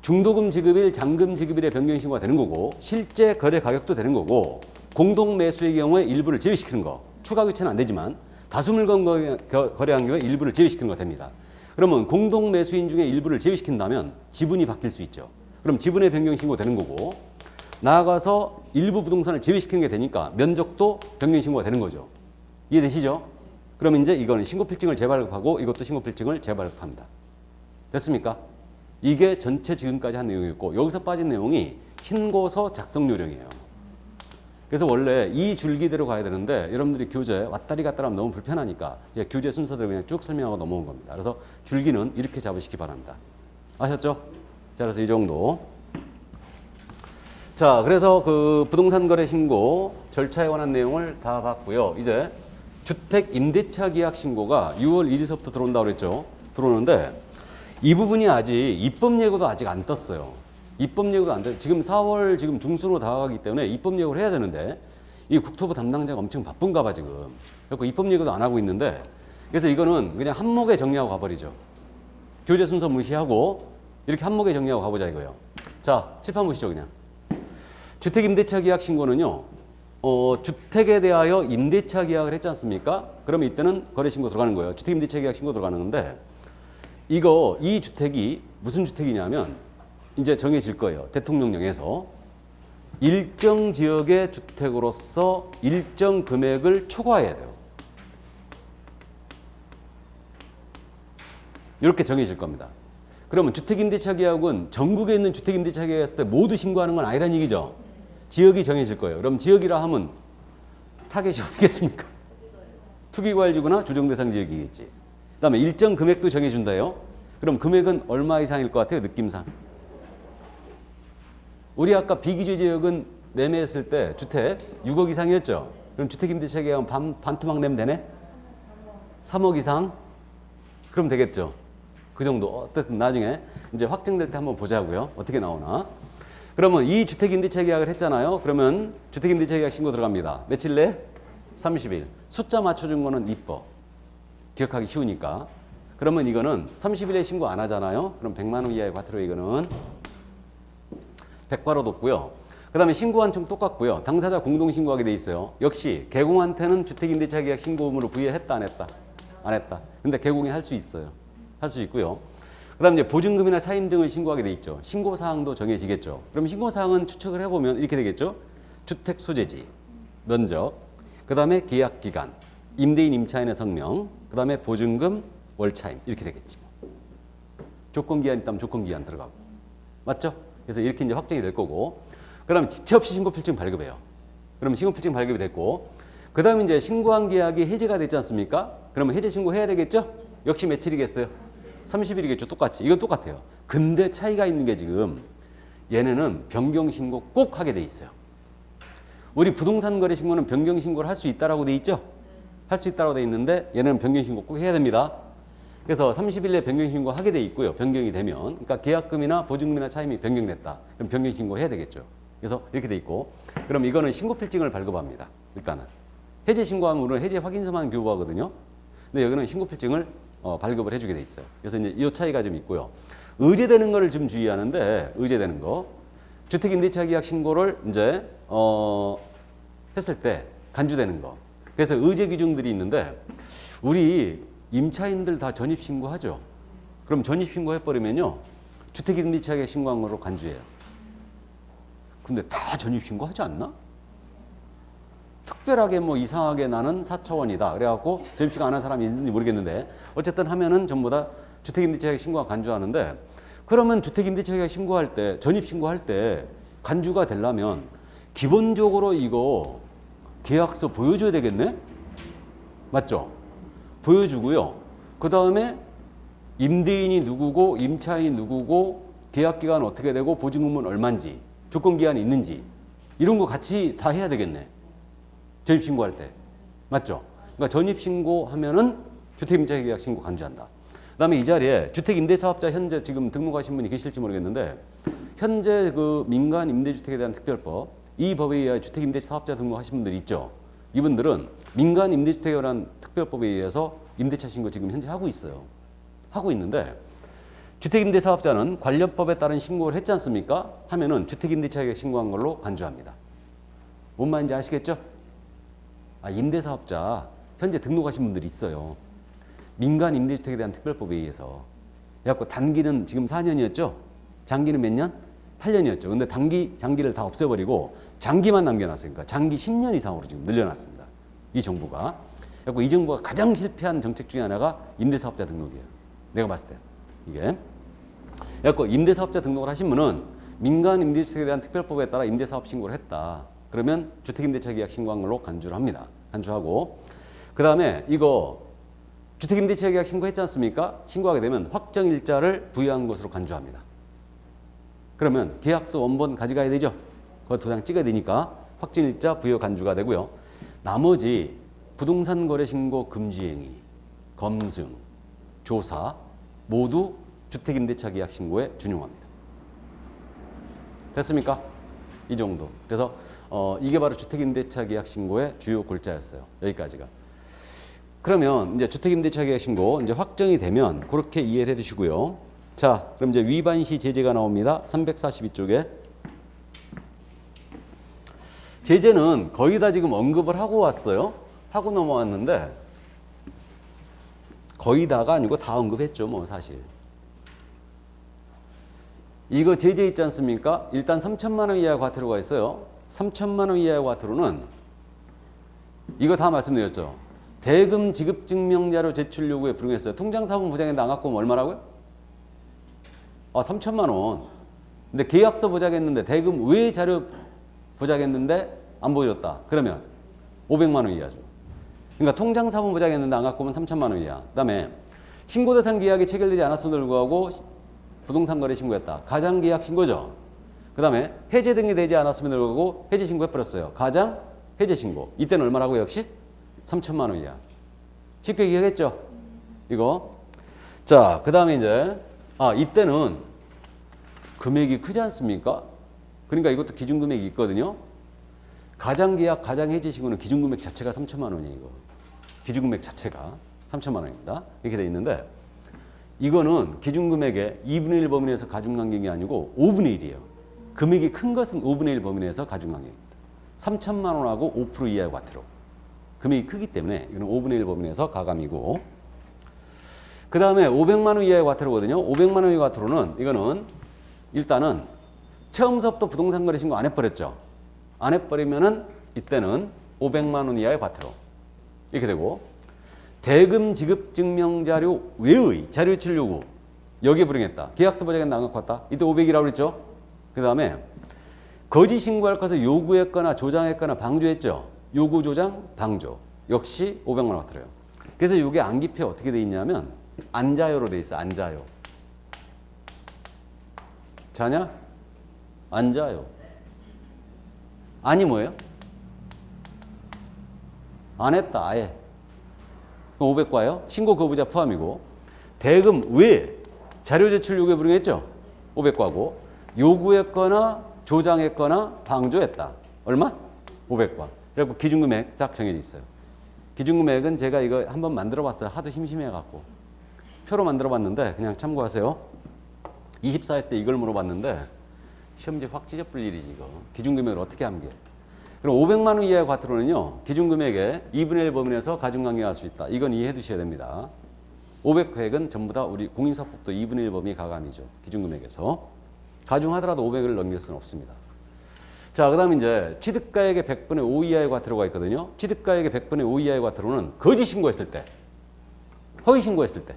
중도금 지급일, 잔금 지급일에 변경 신고가 되는 거고 실제 거래 가격도 되는 거고 공동 매수의 경우에 일부를 제외시키는 거. 추가 교체는 안 되지만 다수 물건 거래한 경우에 일부를 제외시키는 거 됩니다. 그러면 공동 매수인 중에 일부를 제외시킨다면 지분이 바뀔 수 있죠. 그럼 지분의 변경 신고 되는 거고 나아가서 일부 부동산을 제외시키는 게 되니까 면적도 변경 신고가 되는 거죠. 이해되시죠? 그럼 이제 이거는 신고필증을 재발급하고 이것도 신고필증을 재발급합니다. 됐습니까? 이게 전체 지금까지 한 내용이었고 여기서 빠진 내용이 신고서 작성 요령이에요. 그래서 원래 이 줄기대로 가야 되는데 여러분들이 교재 왔다리 갔다리 하면 너무 불편하니까 교재 순서대로 그냥 쭉 설명하고 넘어온 겁니다. 그래서 줄기는 이렇게 잡으시기 바랍니다. 아셨죠? 자, 그래서 이 정도. 자, 그래서 그 부동산 거래 신고 절차에 관한 내용을 다 봤고요. 이제 주택 임대차 계약 신고가 6월 1일서부터 들어온다고 그랬죠. 들어오는데 이 부분이 아직 입법 예고도 아직 안 떴어요. 입법 예고도 안 돼. 지금 4월 지금 중순으로 다가가기 때문에 입법 예고를 해야 되는데 이 국토부 담당자가 엄청 바쁜가 봐 지금. 그래서 입법 예고도 안 하고 있는데 그래서 이거는 그냥 한목에 정리하고 가버리죠. 교재 순서 무시하고 이렇게 한목에 정리하고 가보자 이거예요. 자, 칠판 보시죠 그냥. 주택 임대차 계약 신고는요. 주택에 대하여 임대차 계약을 했지 않습니까? 그러면 이때는 거래 신고 들어가는 거예요. 주택 임대차 계약 신고 들어가는 건데 이 주택이 무슨 주택이냐면 이제 정해질 거예요. 대통령령에서 일정 지역의 주택으로서 일정 금액을 초과해야 돼요. 이렇게 정해질 겁니다. 그러면 주택임대차 계약은 전국에 있는 주택임대차 계약했을 때 모두 신고하는 건 아니란 얘기죠. 지역이 정해질 거예요. 그럼 지역이라 하면 타겟이 어디겠습니까? 투기과열지구나 조정대상 지역이겠지. 그다음에 일정 금액도 정해준다요. 그럼 금액은 얼마 이상일 것 같아요? 느낌상. 우리 아까 비기주 지역은 매매했을 때 주택 6억 이상이었죠. 그럼 주택임대차 계약은 반토막 내면 되네? 3억 이상? 그럼 되겠죠. 그 정도. 어쨌든 나중에 이제 확정될 때 한번 보자고요. 어떻게 나오나. 그러면 이 주택임대차 계약을 했잖아요. 그러면 주택임대차 계약 신고 들어갑니다. 며칠 내? 30일. 숫자 맞춰준 거는 이뻐. 기억하기 쉬우니까. 그러면 이거는 30일에 신고 안 하잖아요. 그럼 100만 원 이하의 과태료 이거는 100과로 뒀고요. 그 다음에 신고한 총 똑같고요. 당사자 공동 신고하게 돼 있어요. 역시 개공한테는 주택임대차 계약 신고 의무를 부여했다 안 했다? 안 했다. 근데 개공이 할 수 있어요. 할 수 있고요. 그 다음에 이제 보증금이나 사임 등을 신고하게 돼 있죠. 신고사항도 정해지겠죠. 그럼 신고사항은 추측을 해보면 이렇게 되겠죠. 주택 소재지, 면적, 그 다음에 계약기간, 임대인 임차인의 성명, 그 다음에 보증금, 월차임 이렇게 되겠지. 조건기한 있다면 조건기한 들어가고. 맞죠? 그래서 이렇게 이제 확정이 될 거고. 그 다음에 지체 없이 신고필증 발급해요. 그러면 신고필증 발급이 됐고. 그 다음에 이제 신고한 계약이 해지가 됐지 않습니까? 그러면 해지 신고해야 되겠죠? 역시 며칠이겠어요? 30일이겠죠. 똑같이. 이건 똑같아요. 근데 차이가 있는 게 지금 얘네는 변경신고 꼭 하게 돼 있어요. 우리 부동산 거래 신고는 변경신고를 할 수 있다라고 돼 있죠? 할 수 있다라고 돼 있는데 얘는 변경신고 꼭 해야 됩니다. 그래서 30일 내에 변경신고 하게 돼 있고요. 변경이 되면. 그러니까 계약금이나 보증금이나 차임이 변경됐다. 그럼 변경신고 해야 되겠죠. 그래서 이렇게 돼 있고. 그럼 이거는 신고필증을 발급합니다. 일단은. 해제 신고하면 우리는 해제 확인서만 교부하거든요. 근데 여기는 신고필증을 발급을 해주게 돼 있어요. 그래서 이제 이 차이가 좀 있고요. 의제되는 거를 좀 주의하는데 의제되는 거. 주택임대차 계약 신고를 이제 했을 때 간주되는 거. 그래서 의제 기준들이 있는데 우리 임차인들 다 전입신고하죠. 그럼 전입신고해버리면요. 주택임대차 계약 신고한 거로 간주해요. 근데 다 전입신고하지 않나? 특별하게 뭐 이상하게 나는 4차원이다. 그래갖고 전입신고 안 한 사람이 있는지 모르겠는데 어쨌든 하면은 전부 다 주택임대차 계약 신고가 간주하는데 그러면 주택임대차 계약 신고할 때 전입신고할 때 간주가 되려면 기본적으로 이거 계약서 보여줘야 되겠네? 맞죠? 보여주고요. 그 다음에 임대인이 누구고 임차인이 누구고 계약기간 어떻게 되고 보증금은 얼마인지 조건기한이 있는지 이런 거 같이 다 해야 되겠네. 전입신고할 때. 맞죠? 그러니까 전입신고하면은 주택임대차 계약 신고 간주한다. 그 다음에 이 자리에 주택임대사업자 현재 지금 등록하신 분이 계실지 모르겠는데 현재 그 민간 임대주택에 대한 특별법 이 법에 의해 주택임대사업자 등록하신 분들이 있죠. 이분들은 민간 임대주택에 관한 특별법에 의해서 임대차 신고 지금 현재 하고 있어요. 하고 있는데 주택임대사업자는 관련법에 따른 신고를 했지 않습니까? 하면은 주택임대차 계약 신고한 걸로 간주합니다. 뭔 말인지 아시겠죠? 임대사업자 현재 등록하신 분들이 있어요. 민간 임대주택에 대한 특별법에 의해서. 그래갖고 단기는 지금 4년이었죠? 장기는 몇 년? 8년이었죠. 근데 단기, 장기를 다 없애버리고 장기만 남겨놨으니까 장기 10년 이상으로 지금 늘려놨습니다. 이 정부가. 그래갖고 이 정부가 가장 실패한 정책 중에 하나가 임대사업자 등록이에요. 내가 봤을 때. 이게. 그래갖고 임대사업자 등록을 하신 분은 민간 임대주택에 대한 특별법에 따라 임대사업 신고를 했다. 그러면 주택임대차 계약 신고한 걸로 간주를 합니다. 간주하고. 그 다음에 이거 주택임대차 계약 신고했지 않습니까? 신고하게 되면 확정일자를 부여한 것으로 간주합니다. 그러면 계약서 원본 가져가야 되죠? 그거 도장 찍어야 되니까 확정일자 부여 간주가 되고요. 나머지 부동산 거래 신고 금지행위, 검증, 조사 모두 주택임대차 계약 신고에 준용합니다. 됐습니까? 이 정도. 그래서 이게 바로 주택임대차 계약 신고의 주요 골자였어요. 여기까지가. 그러면 이제 주택임대차 계약 신고 이제 확정이 되면 그렇게 이해를 해두시고요. 자, 그럼 이제 위반 시 제재가 나옵니다. 342쪽에. 제재는 거의 다 지금 언급을 하고 왔어요. 하고 넘어왔는데 거의 다가 아니고 다 언급했죠, 뭐 사실. 이거 제재 있지 않습니까? 일단 3천만 원 이하 과태료가 있어요. 3천만 원 이하의 과태료는 이거 다 말씀드렸죠. 대금 지급 증명자료 제출 요구에 불응했어요. 통장사본 보장에 나갔고 얼마라고요? 아, 3천만 원. 근데 계약서 보자겠는데 대금 외 자료 보자겠는데 안 보여줬다. 그러면 500만 원 이하죠. 그러니까 통장사본 보자겠는데 안 갖고 오면 3천만 원 이하. 그다음에 신고대상 계약이 체결되지 않았음에도 불구하고 부동산 거래 신고했다. 가장 계약 신고죠. 그다음에 해제 등이 되지 않았음에도 불구하고 해제 신고해버렸어요. 가장 해제 신고. 이때는 얼마라고 역시 3천만 원 이하. 쉽게 기억했죠? 이거. 자, 그다음에 이제 이때는 금액이 크지 않습니까? 그러니까 이것도 기준금액이 있거든요. 가장계약, 가장해지신고는 기준금액 자체가 3천만 원이에요. 이거. 기준금액 자체가 3천만 원입니다. 이렇게 돼 있는데 이거는 기준금액의 2분의 1 범위 내에서 가중간격이 아니고 5분의 1이에요. 금액이 큰 것은 5분의 1 범위 내에서 가중간격입니다. 3천만 원하고 5% 이하의 과태료. 금액이 크기 때문에 이거는 5분의 1 범위 내에서 가감이고, 그 다음에 500만 원 이하의 과태료거든요. 500만 원 이하의 과태료는 이거는 일단은 처음서부터 부동산 거래 신고 안 해버렸죠. 안 해버리면은 이때는 500만 원 이하의 과태료. 이렇게 되고, 대금 지급 증명 자료 외의 자료 제출 요구 여기에 불응했다. 계약서 보자겠는데 안 갖고 왔다. 이때 500이라고 그랬죠. 그 다음에 거짓 신고할 것을 요구했거나 조장했거나 방조했죠. 요구, 조장, 방조. 역시 500만 원 과태료예요. 그래서 이게 안기표에 어떻게 돼 있냐면 안자요로 돼 있어. 안자요. 자냐? 안자요. 아니 뭐예요? 안 했다. 아예. 500과요. 신고 거부자 포함이고, 대금 외 자료 제출 요구에 불응했죠. 500과고, 요구했거나 조장했거나 방조했다. 얼마? 500과. 그래서 기준금액 딱 정해져 있어요. 기준금액은 제가 이거 한번 만들어 봤어요. 하도 심심해갖고. 표로 만들어 봤는데 그냥 참고하세요. 24회 때 이걸 물어봤는데 시험지 확 찢어버릴 일이지 이거. 기준금액을 어떻게 함께. 그럼 500만 원 이하의 과태료는요. 기준금액의 2분의 1 범위 내에서 가중강경할 수 있다. 이건 이해해 두셔야 됩니다. 500획은 전부 다 우리 공인사법도 2분의 1 범위 가감이죠. 기준금액에서. 가중하더라도 500을 넘길 수는 없습니다. 자, 그 다음에 이제 취득가액의 100분의 5 이하의 과태료가 있거든요. 취득가액의 100분의 5 이하의 과태료는 거짓 신고했을 때, 허위 신고했을 때.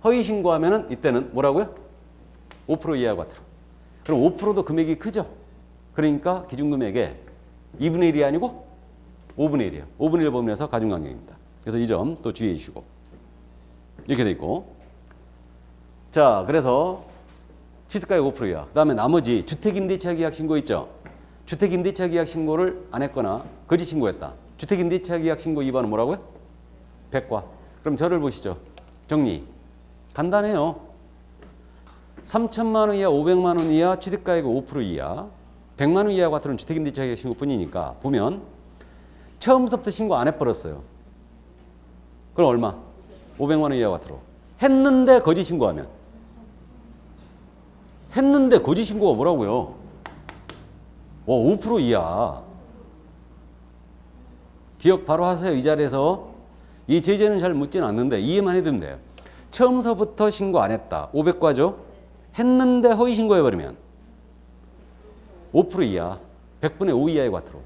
허위 신고하면은 이때는 뭐라고요? 5% 이하의 과태료. 그럼 5%도 금액이 크죠? 그러니까 기준금액의 2분의 1이 아니고 5분의 1이에요. 5분의 1 범위 내에서 가중강경입니다. 그래서 이 점 또 주의해 주시고. 이렇게 돼 있고. 자, 그래서 취득가액 5% 이하. 그 다음에 나머지 주택임대차 계약 신고 있죠? 주택임대차 계약 신고를 안 했거나 거짓 신고했다. 주택임대차 계약 신고 위반은 뭐라고요? 100과. 그럼 저를 보시죠. 정리. 간단해요. 3천만 원 이하, 500만 원 이하, 취득가액 5% 이하. 100만 원 이하 과태료는 주택임대차 계약 신고뿐이니까 보면 처음부터 신고 안 해버렸어요. 그럼 얼마? 500만 원 이하 과태료. 했는데 거짓 신고하면. 했는데 거짓 신고가 뭐라고요? 5% 이하. 기억 바로 하세요. 이 자리에서. 이 제재는 잘 묻지는 않는데 이해만 해두면 돼요. 처음서부터 신고 안 했다. 500과죠. 했는데 허위 신고해버리면 5% 이하. 100분의 5 이하의 과태료.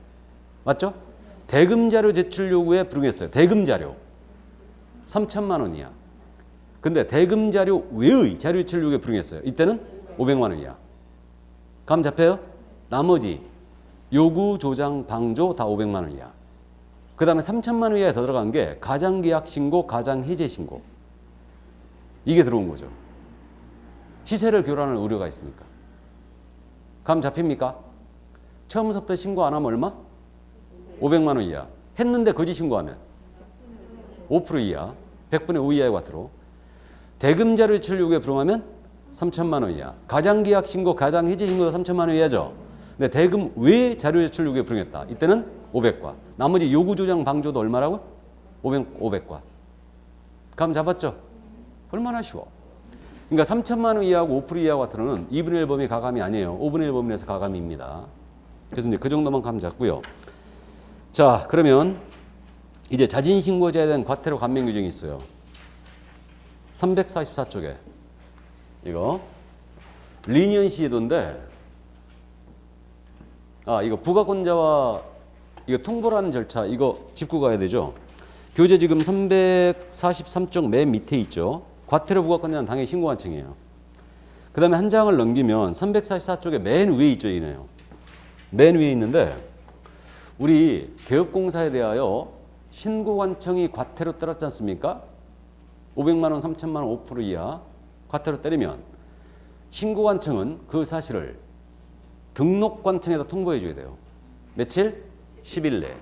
맞죠? 대금자료 제출 요구에 불응했어요. 대금자료. 3천만 원 이하. 근데 대금자료 외의 자료 제출 요구에 불응했어요. 이때는 500만 원 이하. 감 잡혀요? 나머지 요구, 조장, 방조 다 500만 원 이하. 그 다음에 3천만 원 이하에 더 들어간 게 가장계약 신고, 가장해제 신고. 이게 들어온 거죠. 시세를 교란할 우려가 있으니까. 감 잡힙니까? 처음부터 신고 안 하면 얼마? 500만 원 이하. 했는데 거짓 신고하면 5% 이하. 100분의 5 이하의 과태료. 대금자료 제출 요구에 불응하면 3천만 원 이하. 가장계약 신고, 가장해제 신고도 3천만 원 이하죠. 근데 대금 외 자료 제출 요구에 불응했다. 이때는 500과. 나머지 요구, 조장, 방조도 얼마라고? 500과. 감 잡았죠? 얼마나 쉬워. 그러니까 3천만 원 이하고 5% 이하 과태료는 2분의 1 범위 가감이 아니에요. 5분의 1 범위 내에서 가감입니다. 그래서 이제 그 정도만 감 잡고요. 자, 그러면 이제 자진신고자에 대한 과태료 감면 규정이 있어요. 344쪽에. 이거 리니언시 제도인데, 이거 부가권자와 이거 통보라는 절차, 이거 짚고 가야 되죠. 교재 지금 343쪽 맨 밑에 있죠. 과태료 부과권자는 당연히 신고관청이에요. 그 다음에 한 장을 넘기면 344쪽에 맨 위에 있죠. 이네요. 맨 위에 있는데 우리 개업공사에 대하여 신고관청이 과태료 때렸지 않습니까? 500만 원, 3천만 원 5% 이하 과태료 때리면 신고관청은 그 사실을 등록관청에다 통보해 줘야 돼요. 며칠? 10일 내에.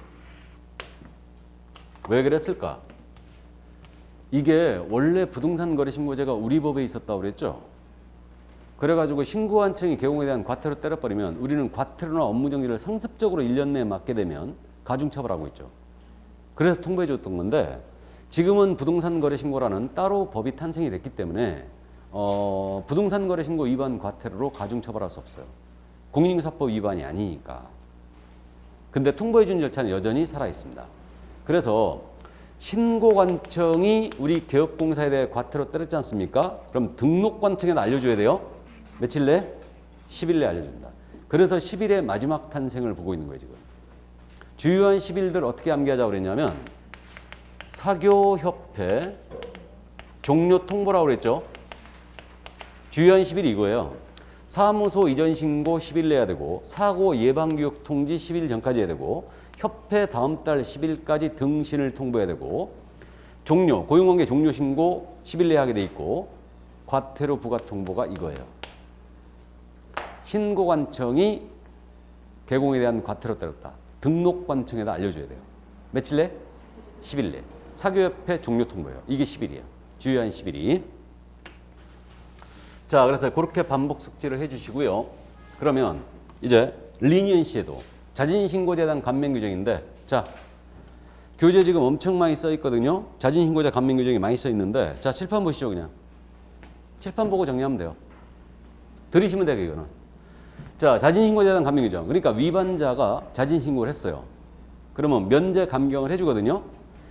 왜 그랬을까? 이게 원래 부동산 거래 신고제가 우리 법에 있었다고 그랬죠. 그래가지고 신고관청이 개공에 대한 과태료 때려버리면 우리는 과태료나 업무정지를 상습적으로 1년 내에 맡게 되면 가중처벌하고 있죠. 그래서 통보해 줬던 건데 지금은 부동산 거래 신고라는 따로 법이 탄생이 됐기 때문에 부동산 거래 신고 위반 과태료로 가중처벌할 수 없어요. 공인인사법 위반이 아니니까. 근데 통보해 준 절차는 여전히 살아 있습니다. 그래서 신고관청이 우리 개업공사에 대해 과태료 때렸지 않습니까? 그럼 등록관청에다 알려줘야 돼요. 며칠 내? 10일 내에 알려준다. 그래서 10일의 마지막 탄생을 보고 있는 거예요. 지금. 주요한 10일들 어떻게 암기하자고 그랬냐면 사교협회 종료 통보라고 그랬죠. 주요한 10일이 이거예요. 사무소 이전 신고 10일 내야 되고 사고 예방교육 통지 10일 전까지 해야 되고 협회 다음 달 10일까지 등신을 통보해야 되고 종료, 고용관계 종료 신고 10일 내에 하게 돼 있고 과태료 부과 통보가 이거예요. 신고관청이 개공에 대한 과태료 때렸다. 등록관청에다 알려줘야 돼요. 며칠 내? 10일 내. 사교협회 종료 통보예요. 이게 10일이에요. 주요한 10일이. 자, 그래서 그렇게 반복 숙지를 해주시고요. 그러면 이제 리니언시에도 자진신고제에 대한 감면 규정인데, 자, 교재 지금 엄청 많이 써 있거든요. 자진신고제 감면 규정이 많이 써 있는데, 자, 칠판 보시죠, 그냥. 칠판 보고 정리하면 돼요. 들으시면 돼요, 이거는. 자, 자진신고제에 대한 감면 규정. 그러니까 위반자가 자진신고를 했어요. 그러면 면제 감경을 해주거든요.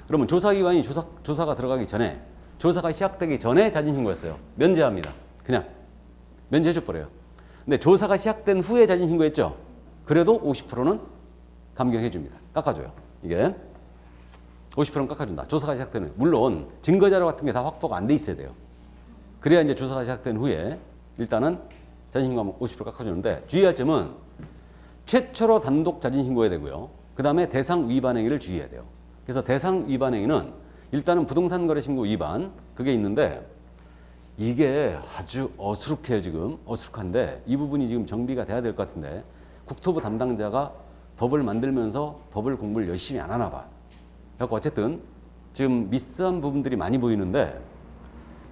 그러면 조사기관이 조사가 들어가기 전에, 조사가 시작되기 전에 자진신고했어요. 면제합니다. 그냥 면제해줘버려요. 근데 조사가 시작된 후에 자진신고했죠. 그래도 50%는 감경해줍니다. 깎아줘요. 이게 50%는 깎아준다. 조사가 시작되는. 물론 증거자료 같은 게 다 확보가 안 돼 있어야 돼요. 그래야 이제 조사가 시작된 후에 일단은 자진신고하면 50% 깎아주는데 주의할 점은 최초로 단독 자진신고해야 되고요. 그 다음에 대상 위반 행위를 주의해야 돼요. 그래서 대상 위반 행위는 일단은 부동산 거래 신고 위반 그게 있는데 이게 아주 어수룩해요. 지금 어수룩한데 이 부분이 지금 정비가 돼야 될 것 같은데 국토부 담당자가 법을 만들면서 법을 공부를 열심히 안 하나 봐. 그래서 어쨌든 지금 미스한 부분들이 많이 보이는데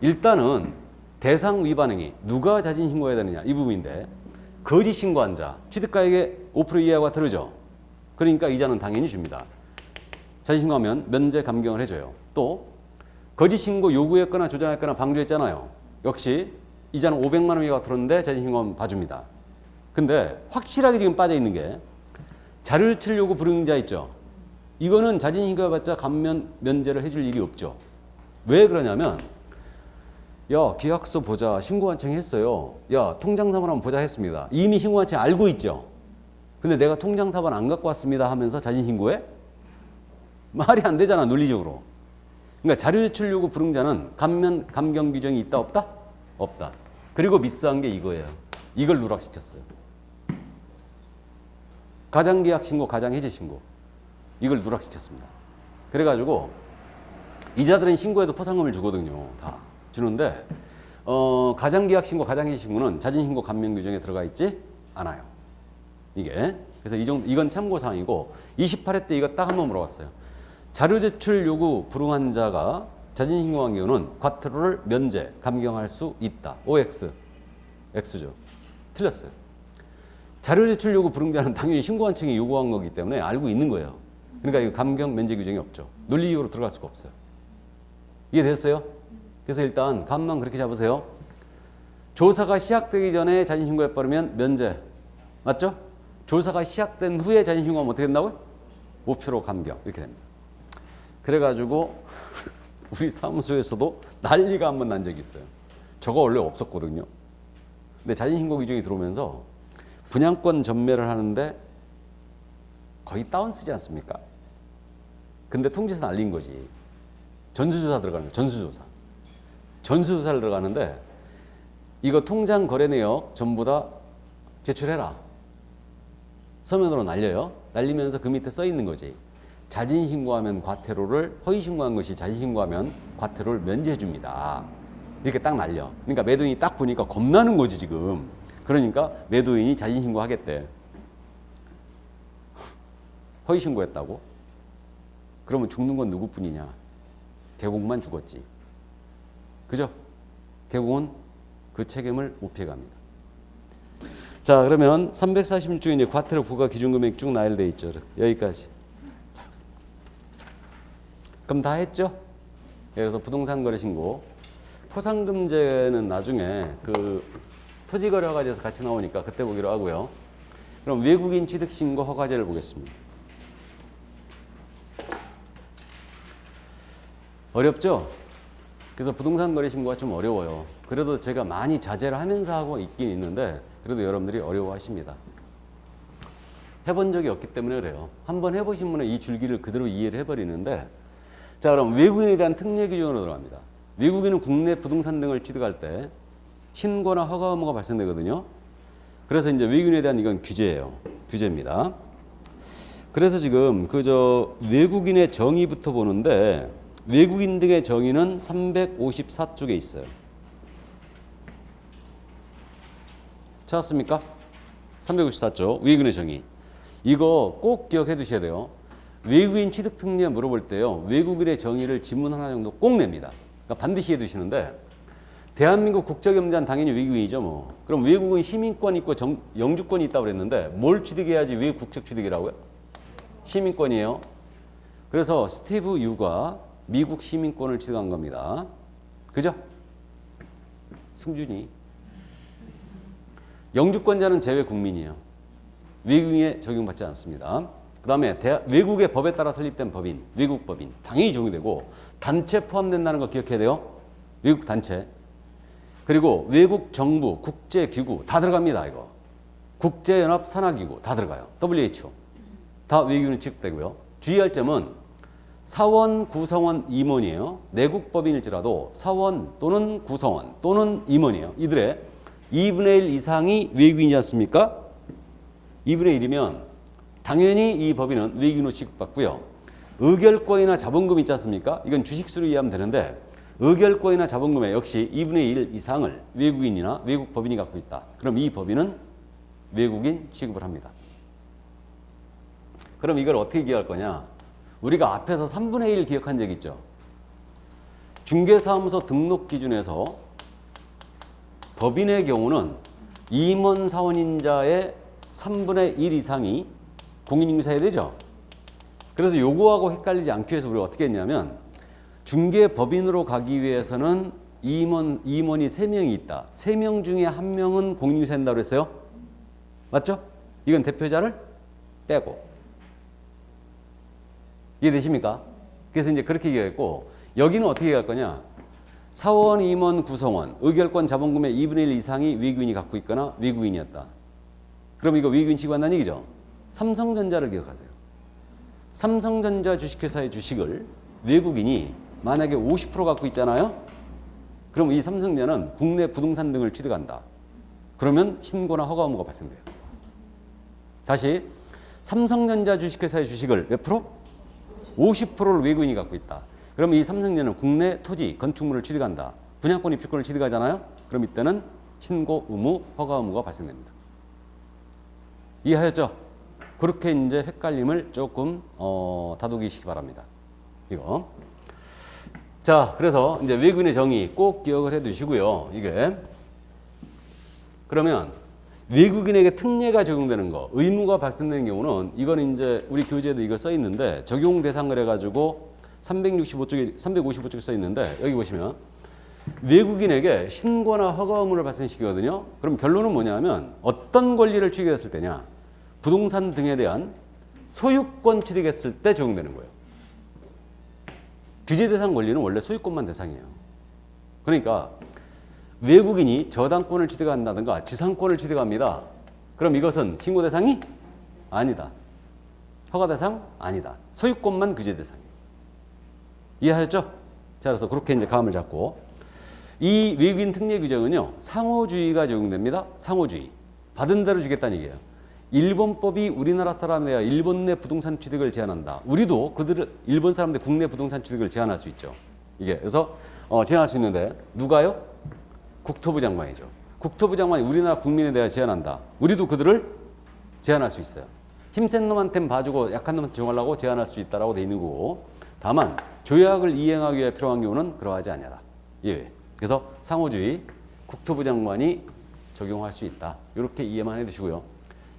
일단은 대상 위반 행위 누가 자진 신고해야 되느냐 이 부분인데 거짓 신고한 자 취득가액의 5% 이하가 들어죠. 그러니까 이자는 당연히 줍니다. 자진 신고하면 면제 감경을 해줘요. 또 거짓 신고 요구했거나 조장했거나 방조했잖아요. 역시 이자는 500만 원 이하가 들었는데 자진 신고하면 봐줍니다. 근데 확실하게 지금 빠져 있는 게 자료제출 요구 불응자 있죠. 이거는 자진 신고해봤자 감면 면제를 해줄 일이 없죠. 왜 그러냐면 야 계약서 보자 신고관청 했어요. 야 통장사본 한번 보자 했습니다. 이미 신고관청 알고 있죠. 근데 내가 통장사본 안 갖고 왔습니다 하면서 자진 신고해? 말이 안 되잖아 논리적으로. 그러니까 자료제출 요구 불응자는 감면 감경 규정이 있다 없다? 없다. 그리고 미스한 게 이거예요. 이걸 누락시켰어요. 가장계약 신고, 가장해지 신고 이걸 누락시켰습니다. 그래가지고 이자들은 신고해도 포상금을 주거든요. 다 주는데 가장계약 신고, 가장해지 신고는 자진신고 감면 규정에 들어가 있지 않아요. 이게 그래서 이건 참고사항이고 28회 때 이거 딱 한번 물어봤어요. 자료제출 요구 불응한 자가 자진신고한 경우는 과태료를 면제, 감경할 수 있다. OX, X죠. 틀렸어요. 자료제출 요구 불응자는 당연히 신고관청이 요구한 거기 때문에 알고 있는 거예요. 그러니까 이거 감경 면제 규정이 없죠. 논리적으로 들어갈 수가 없어요. 이해됐어요? 그래서 일단 감만 그렇게 잡으세요. 조사가 시작되기 전에 자진신고해버리면 면제. 맞죠? 조사가 시작된 후에 자진신고하면 어떻게 된다고요? 5% 감경. 이렇게 됩니다. 그래가지고 우리 사무소에서도 난리가 한 번 난 적이 있어요. 저거 원래 없었거든요. 근데 자진신고 규정이 들어오면서 분양권 전매를 하는데 거의 다운쓰지 않습니까? 근데 통지서 날린 거지. 전수조사 들어가는 거예요. 전수조사. 전수조사를 들어가는데 이거 통장 거래 내역 전부 다 제출해라. 서면으로 날려요. 날리면서 그 밑에 써 있는 거지. 자진 신고하면 과태료를, 허위 신고한 것이 자진 신고하면 과태료를 면제해 줍니다. 이렇게 딱 날려. 그러니까 매도인이 딱 보니까 겁나는 거지 지금. 그러니까 매도인이 자진 신고하겠대. 허위 신고했다고? 그러면 죽는 건 누구뿐이냐? 개공만 죽었지. 그죠? 개공은 그 책임을 못 피해갑니다. 자, 그러면 346쪽에 이제 과태료 부과 기준금액 쭉 나열돼 있죠. 여기까지. 그럼 다 했죠? 그래서 부동산 거래 신고, 포상금제는 나중에 그 토지거래 허가제에서 같이 나오니까 그때 보기로 하고요. 그럼 외국인 취득 신고 허가제를 보겠습니다. 어렵죠? 그래서 부동산 거래 신고가 좀 어려워요. 그래도 제가 많이 자제를 하면서 하고 있긴 있는데 그래도 여러분들이 어려워하십니다. 해본 적이 없기 때문에 그래요. 한번 해보신 분은 이 줄기를 그대로 이해를 해버리는데, 자, 그럼 외국인에 대한 특례 기준으로 들어갑니다. 외국인은 국내 부동산 등을 취득할 때 신고나 허가 의무가 발생되거든요. 그래서 이제 외국인에 대한 이건 규제예요. 규제입니다. 그래서 지금 외국인의 정의부터 보는데, 외국인 등의 정의는 354쪽에 있어요. 찾았습니까? 354쪽 외국인의 정의. 이거 꼭 기억해 두셔야 돼요. 외국인 취득 특례 물어볼 때요, 외국인의 정의를 지문 하나 정도 꼭 냅니다. 그러니까 반드시 해 두시는데, 대한민국 국적임자는 당연히 외국인이죠 뭐. 그럼 외국인 시민권이 있고 영주권이 있다고 그랬는데 뭘 취득해야지 외국 국적 취득이라고요? 시민권이에요. 그래서 스티브 유가 미국 시민권을 취득한 겁니다. 그죠? 승준이. 영주권자는 제외 국민이에요. 외국인에 적용받지 않습니다. 그 다음에 외국의 법에 따라 설립된 법인, 외국 법인 당연히 적용되고, 단체 포함된다는 거 기억해야 돼요. 외국 단체. 그리고 외국 정부, 국제기구 다 들어갑니다. 이거. 국제연합 산하기구 다 들어가요. WHO. 다 외국인은 취급되고요. 주의할 점은 사원, 구성원, 임원이에요. 내국 법인일지라도 사원 또는 구성원 또는 임원이에요. 이들의 2분의 1 이상이 외국인이지 않습니까? 2분의 1이면 당연히 이 법인은 외국인으로 취급받고요. 의결권이나 자본금 있지 않습니까? 이건 주식수로 이해하면 되는데, 의결권이나 자본금에 역시 2분의 1 이상을 외국인이나 외국 법인이 갖고 있다. 그럼 이 법인은 외국인 취급을 합니다. 그럼 이걸 어떻게 기억할 거냐? 우리가 앞에서 3분의 1 기억한 적 있죠? 중개사무소 등록 기준에서 법인의 경우는 임원 사원인자의 3분의 1 이상이 공인인사해야 되죠? 그래서 요거하고 헷갈리지 않기 위해서 우리가 어떻게 했냐면, 중개법인으로 가기 위해서는 임원이 3명이 있다. 3명 중에 1명은 공인인사해야 된다고 그랬어요? 맞죠? 이건 대표자를 빼고. 이해되십니까? 그래서 이제 그렇게 얘기했고, 여기는 어떻게 할 거냐? 사원, 임원, 구성원, 의결권, 자본금의 2분의 1 이상이 외국인이 갖고 있거나 외국인이었다. 그럼 이거 외국인 취급한다는 얘기죠. 삼성전자를 기억하세요. 삼성전자 주식회사의 주식을 외국인이 만약에 50% 갖고 있잖아요. 그럼 이 삼성전자는 국내 부동산 등을 취득한다. 그러면 신고나 허가 의무가 발생돼요. 다시, 삼성전자 주식회사의 주식을 몇 프로? 50%를 외국인이 갖고 있다. 그러면 이 삼성전자는 국내 토지, 건축물을 취득한다. 분양권, 입주권을 취득하잖아요. 그럼 이때는 신고 의무, 허가 의무가 발생됩니다. 이해하셨죠? 그렇게 이제 헷갈림을 조금 다독이시기 바랍니다. 이거. 자, 그래서 이제 외국인의 정의 꼭 기억을 해 두시고요. 이게. 그러면 외국인에게 특례가 적용되는 거, 의무가 발생되는 경우는, 이건 이제 우리 교재에도 이거 써 있는데, 적용 대상을 해가지고 355쪽에 써 있는데, 여기 보시면 외국인에게 신고나 허가 의무를 발생시키거든요. 그럼 결론은 뭐냐면, 어떤 권리를 취득했을 때냐? 부동산 등에 대한 소유권 취득했을 때 적용되는 거예요. 규제 대상 권리는 원래 소유권만 대상이에요. 그러니까 외국인이 저당권을 취득한다든가 지상권을 취득합니다. 그럼 이것은 신고 대상이 아니다. 허가 대상 아니다. 소유권만 규제 대상이에요. 이해하셨죠? 자, 그래서 그렇게 이제 감을 잡고, 이 외국인 특례 규정은요, 상호주의가 적용됩니다. 상호주의. 받은 대로 주겠다는 얘기예요. 일본법이 우리나라 사람에 대한 일본 내 부동산 취득을 제한한다. 우리도 일본 사람들 국내 부동산 취득을 제한할 수 있죠. 이게 그래서 제한할 수 있는데 누가요? 국토부 장관이죠. 국토부 장관이 우리나라 국민에 대해 제한한다. 우리도 그들을 제한할 수 있어요. 힘센 놈한테는 봐주고 약한 놈한테 정하려고 제한할 수 있다라고 돼 있는 거고, 다만 조약을 이행하기 위해 필요한 경우는 그러하지 아니하다. 예. 그래서 상호주의 국토부 장관이 적용할 수 있다. 이렇게 이해만 해두시고요.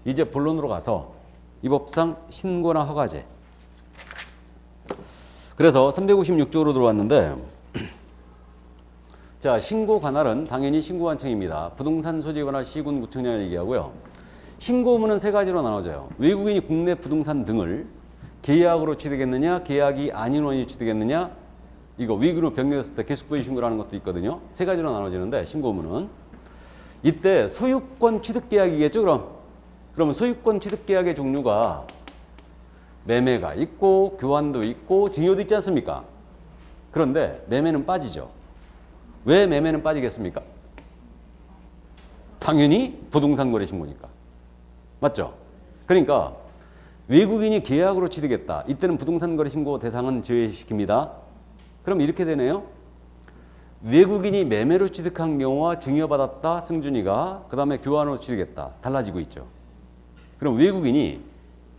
이제 본론으로 가서 이 법상 신고나 허가제. 그래서 356조로 들어왔는데, 자, 신고 관할은 당연히 신고관청입니다. 부동산 소지 관할 시군 구청장을 얘기하고요. 신고 의무는 세 가지로 나눠져요. 외국인이 국내 부동산 등을 계약으로 취득했느냐, 계약이 아닌 원인이 취득했느냐, 이거 외국인으로 변경됐을 때 계속부의 신고라는 것도 있거든요. 세 가지로 나눠지는데 신고 의무는 이때 소유권 취득 계약이겠죠. 그러면 소유권 취득 계약의 종류가 매매가 있고 교환도 있고 증여도 있지 않습니까? 그런데 매매는 빠지죠. 왜 매매는 빠지겠습니까? 당연히 부동산 거래 신고니까. 맞죠? 그러니까 외국인이 계약으로 취득했다. 이때는 부동산 거래 신고 대상은 제외시킵니다. 그럼 이렇게 되네요. 외국인이 매매로 취득한 경우와 증여받았다. 승준이가 그 다음에 교환으로 취득했다. 달라지고 있죠. 그럼 외국인이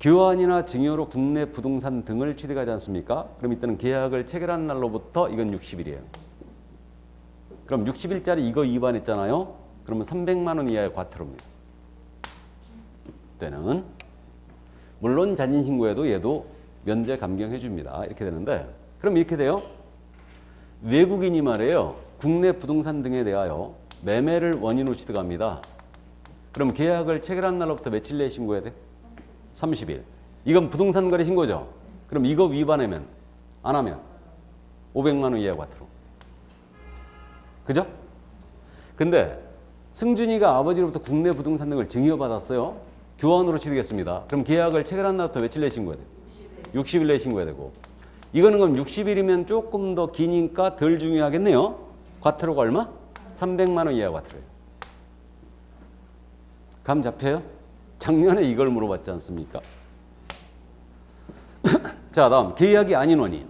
교환이나 증여로 국내 부동산 등을 취득하지 않습니까? 그럼 이때는 계약을 체결한 날로부터 이건 60일이에요. 그럼 60일짜리 이거 위반했잖아요. 그러면 300만 원 이하의 과태료입니다. 이때는 물론 자진 신고에도 얘도 면제 감경해 줍니다. 이렇게 되는데, 그럼 이렇게 돼요. 외국인이 말이에요. 국내 부동산 등에 대하여 매매를 원인으로 취득합니다. 그럼 계약을 체결한 날로부터 며칠 내에 신고해야 돼? 30일. 이건 부동산 거래 신고죠. 그럼 이거 위반하면 안 하면 500만 원 이하 과태료. 그죠? 근데 승준이가 아버지로부터 국내 부동산 등을 증여받았어요. 교환으로 취득했습니다. 그럼 계약을 체결한 날부터 며칠 내에 신고해야 돼? 60일 내에 신고해야 되고, 이거는 그럼 60일이면 조금 더 기니까 덜 중요하겠네요. 과태료가 얼마? 300만 원 이하 과태료예요. 감 잡혀요? 작년에 이걸 물어봤지 않습니까? 자, 다음 계약이 아닌 원인.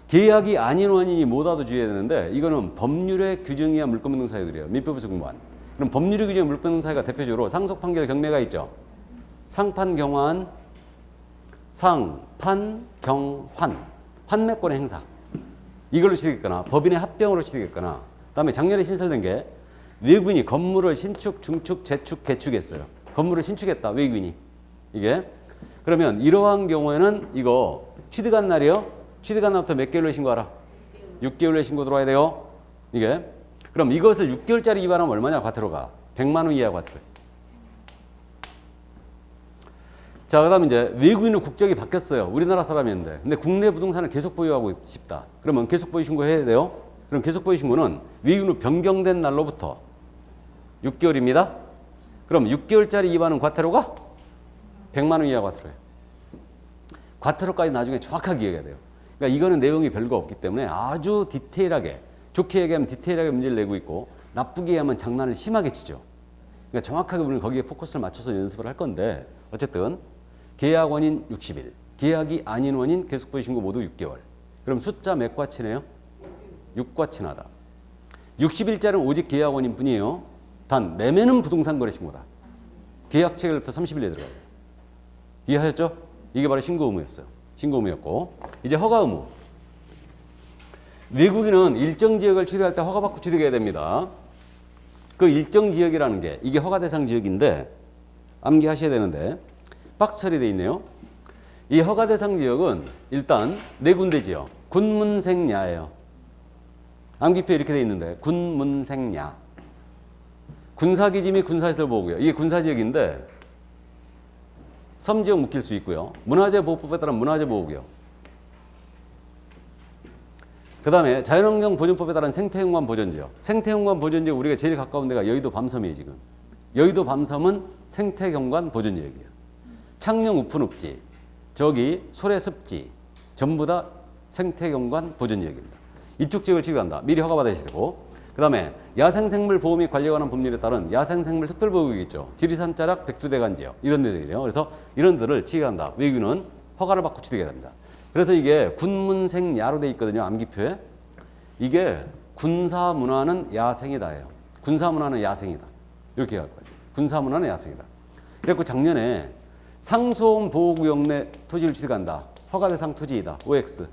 계약이 아닌 원인이 뭐다도 주의해야 되는데, 이거는 법률의 규정이야 물권변동 사유들이에요. 민법에서 공부한. 그럼 법률의 규정의 물권변동 사유가 대표적으로 상속 판결 경매가 있죠. 상판 경환, 상판 경환, 환매권의 행사. 이걸로 취득했거나 법인의 합병으로 취득했거나, 그다음에 작년에 신설된 게 외국인이 건물을 신축, 중축, 재축, 개축했어요. 건물을 신축했다, 외국인이. 이게 그러면 이러한 경우에는 이거 취득한 날이요. 취득한 날부터 몇 개월 내에 신고하라? 6개월 내에 신고 들어와야 돼요. 이게 그럼 이것을 6개월짜리 위반하면 얼마냐 과태료가? 100만 원 이하 과태료. 자, 그다음 이제 외국인은 국적이 바뀌었어요. 우리나라 사람이었는데, 근데 국내 부동산을 계속 보유하고 싶다. 그러면 계속 보유 신고해야 돼요. 그럼 계속 보유 신고는 외국인으로 변경된 날로부터 6개월입니다. 그럼 6개월짜리 위반은 과태료가 100만 원 이하 과태료예요. 과태료까지 나중에 정확하게 기억해야 돼요. 그러니까 이거는 내용이 별거 없기 때문에 아주 디테일하게, 좋게 얘기하면 디테일하게 문제를 내고 있고, 나쁘게 얘기하면 장난을 심하게 치죠. 그러니까 정확하게 우리는 거기에 포커스를 맞춰서 연습을 할 건데, 어쨌든 계약 원인 60일, 계약이 아닌 원인 계속 보유 신고 모두 6개월. 그럼 숫자 몇 과치네요? 6과치나다. 60일짜리는 오직 계약 원인 뿐이에요. 단 매매는 부동산 거래 신고다. 계약 체결부터 30일 내에 들어가요. 이해하셨죠? 이게 바로 신고 의무였어요. 신고 의무였고, 이제 허가 의무. 외국인은 일정 지역을 취득할 때 허가받고 취득해야 됩니다. 그 일정 지역이라는 게 이게 허가 대상 지역인데 암기하셔야 되는데, 박스 처리되어 있네요. 이 허가 대상 지역은 일단 네 군데 지역. 군문생야예요. 암기표에 이렇게 되어 있는데 군문생야. 군사기지 및 군사시설보호구역. 이게 군사지역인데 섬지역 묵힐 수 있고요. 문화재보호법에 따른 문화재보호구역. 그 다음에 자연환경 보존법에 따른 생태경관 보존지역. 생태경관 보존지역 우리가 제일 가까운 데가 여의도 밤섬이에요. 지금 여의도 밤섬은 생태경관 보존지역이에요. 창녕 우푼읍지, 저기 소래습지 전부 다 생태경관 보존지역입니다. 이쪽 지역을 취득한다. 미리 허가받아야 되고, 그 다음에 야생생물 보호 및 관리에 관한 법률에 따른 야생생물 특별보호구역이 있죠. 지리산 자락, 백두대간지역 이런 데들이에요. 그래서 이런 데를 취득한다. 외국인은 허가를 받고 취득해야 됩니다. 그래서 이게 군문생야로 돼 있거든요. 암기표에. 이게 군사문화는 야생이다예요. 군사문화는 야생이다. 이렇게 할 거예요. 군사문화는 야생이다. 그래서 작년에 상수원 보호구역 내 토지를 취득한다. 허가대상 토지이다. OX,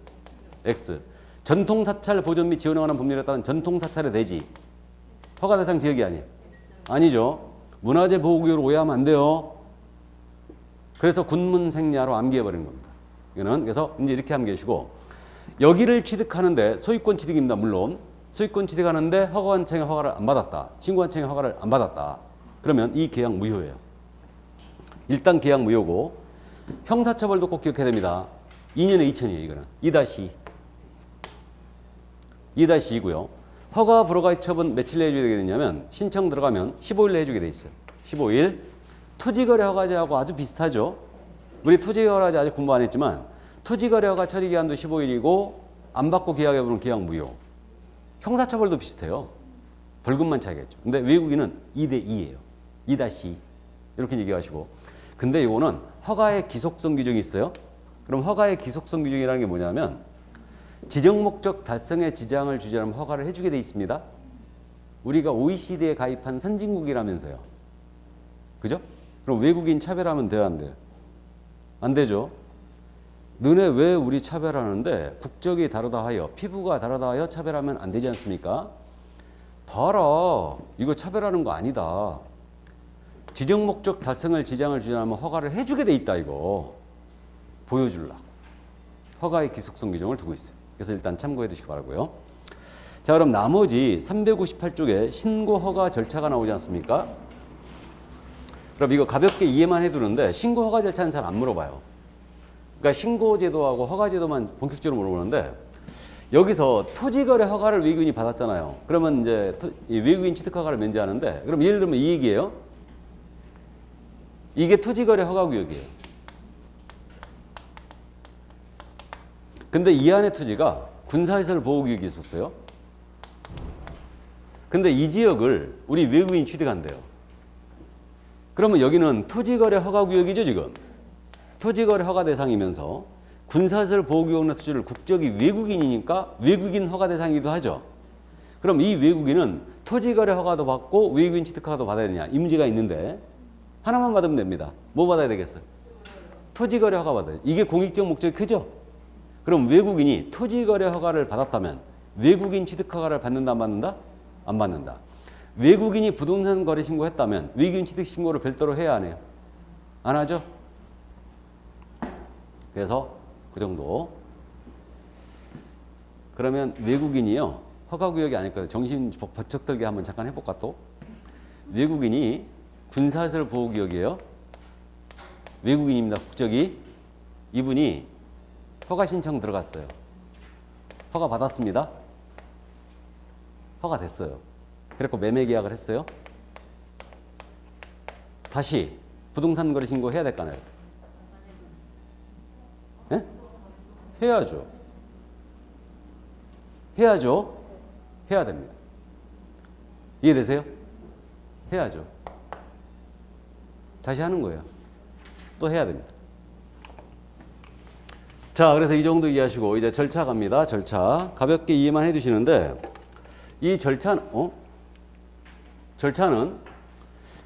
X. 전통사찰 보존 및 지원에 관한 법률에 따른 전통사찰의 대지. 허가대상 지역이 아니에요. 아니죠. 문화재 보호구역으로 오해하면 안 돼요. 그래서 군문생야로 암기해버리는 겁니다. 이거는 그래서 이제 이렇게 암기하시고 여기를 취득하는데 소유권 취득입니다. 물론 소유권 취득하는데 허가관청의 허가를 안 받았다. 신고관청의 허가를 안 받았다. 그러면 이 계약 무효예요. 일단 계약 무효고 형사처벌도 꼭 기억해야 됩니다. 2년에 2천이에요. 이거는 2-2고요. 허가 불허가의 처분 며칠 내에 해주게 되냐면 신청 들어가면 15일 내에 해주게 돼 있어요. 15일. 토지거래 허가제하고 아주 비슷하죠. 우리 토지거래 허가제 아직 공부 안 했지만 토지거래 허가 처리기한도 15일이고 안 받고 계약해보면 계약 무효. 형사처벌도 비슷해요. 벌금만 차이겠죠. 근데 외국인은 2-2예요. 2-2. 이렇게 얘기하시고. 근데 이거는 허가의 기속성 규정이 있어요. 그럼 허가의 기속성 규정이라는 게 뭐냐면 지정 목적 달성에 지장을 주지 않으면 허가를 해주게 돼 있습니다. 우리가 OECD에 가입한 선진국이라면서요. 그죠? 그럼 외국인 차별하면 돼요, 안 돼요? 안 되죠. 너네 왜 우리 차별하는데 국적이 다르다 하여 피부가 다르다 하여 차별하면 안 되지 않습니까? 봐라. 이거 차별하는 거 아니다. 지정 목적 달성을 지장을 주지 않으면 허가를 해주게 돼 있다 이거. 보여주려고. 허가의 기속성 규정을 두고 있어요. 그래서 일단 참고해 두시기 바라고요. 자, 그럼 나머지 358쪽에 신고 허가 절차가 나오지 않습니까? 그럼 이거 가볍게 이해만 해두는데 신고 허가 절차는 잘 안 물어봐요. 그러니까 신고제도하고 허가제도만 본격적으로 물어보는데 여기서 토지거래 허가를 외국인이 받았잖아요. 그러면 이제 외국인 취득 허가를 면제하는데 그럼 예를 들면 이 얘기예요. 이게 토지거래 허가구역이에요. 근데 이 안에 토지가 군사시설 보호구역이 있었어요. 근데 이 지역을 우리 외국인 취득한대요. 그러면 여기는 토지거래 허가구역이죠 지금. 토지거래 허가 대상이면서 군사시설 보호구역 내 토지를 국적이 외국인이니까 외국인 허가 대상이기도 하죠. 그럼 이 외국인은 토지거래 허가도 받고 외국인 취득 허가도 받아야 되냐. 이 문제가 있는데 하나만 받으면 됩니다. 뭐 받아야 되겠어요? 토지거래 허가 받아요. 이게 공익적 목적이 크죠? 그럼 외국인이 토지거래 허가를 받았다면 외국인 취득 허가를 받는다 안 받는다? 안 받는다. 외국인이 부동산 거래 신고했다면 외국인 취득 신고를 별도로 해야 안 해요? 안 하죠? 그래서 그 정도. 그러면 외국인이요. 허가구역이 아닐까요? 정신 번쩍 들게 한번 잠깐 해볼까 또? 외국인이 군사시설 보호구역이에요. 외국인입니다. 국적이. 이분이 허가 신청 들어갔어요. 허가 받았습니다. 허가 됐어요. 그래서 매매 계약을 했어요. 다시 부동산 거래 신고 해야 될까요? 네? 해야죠. 해야죠. 해야 됩니다. 이해되세요? 해야죠. 다시 하는 거예요. 또 해야 됩니다. 자, 그래서 이 정도 이해하시고 이제 절차 갑니다. 절차. 가볍게 이해만 해 두시는데 이 절차는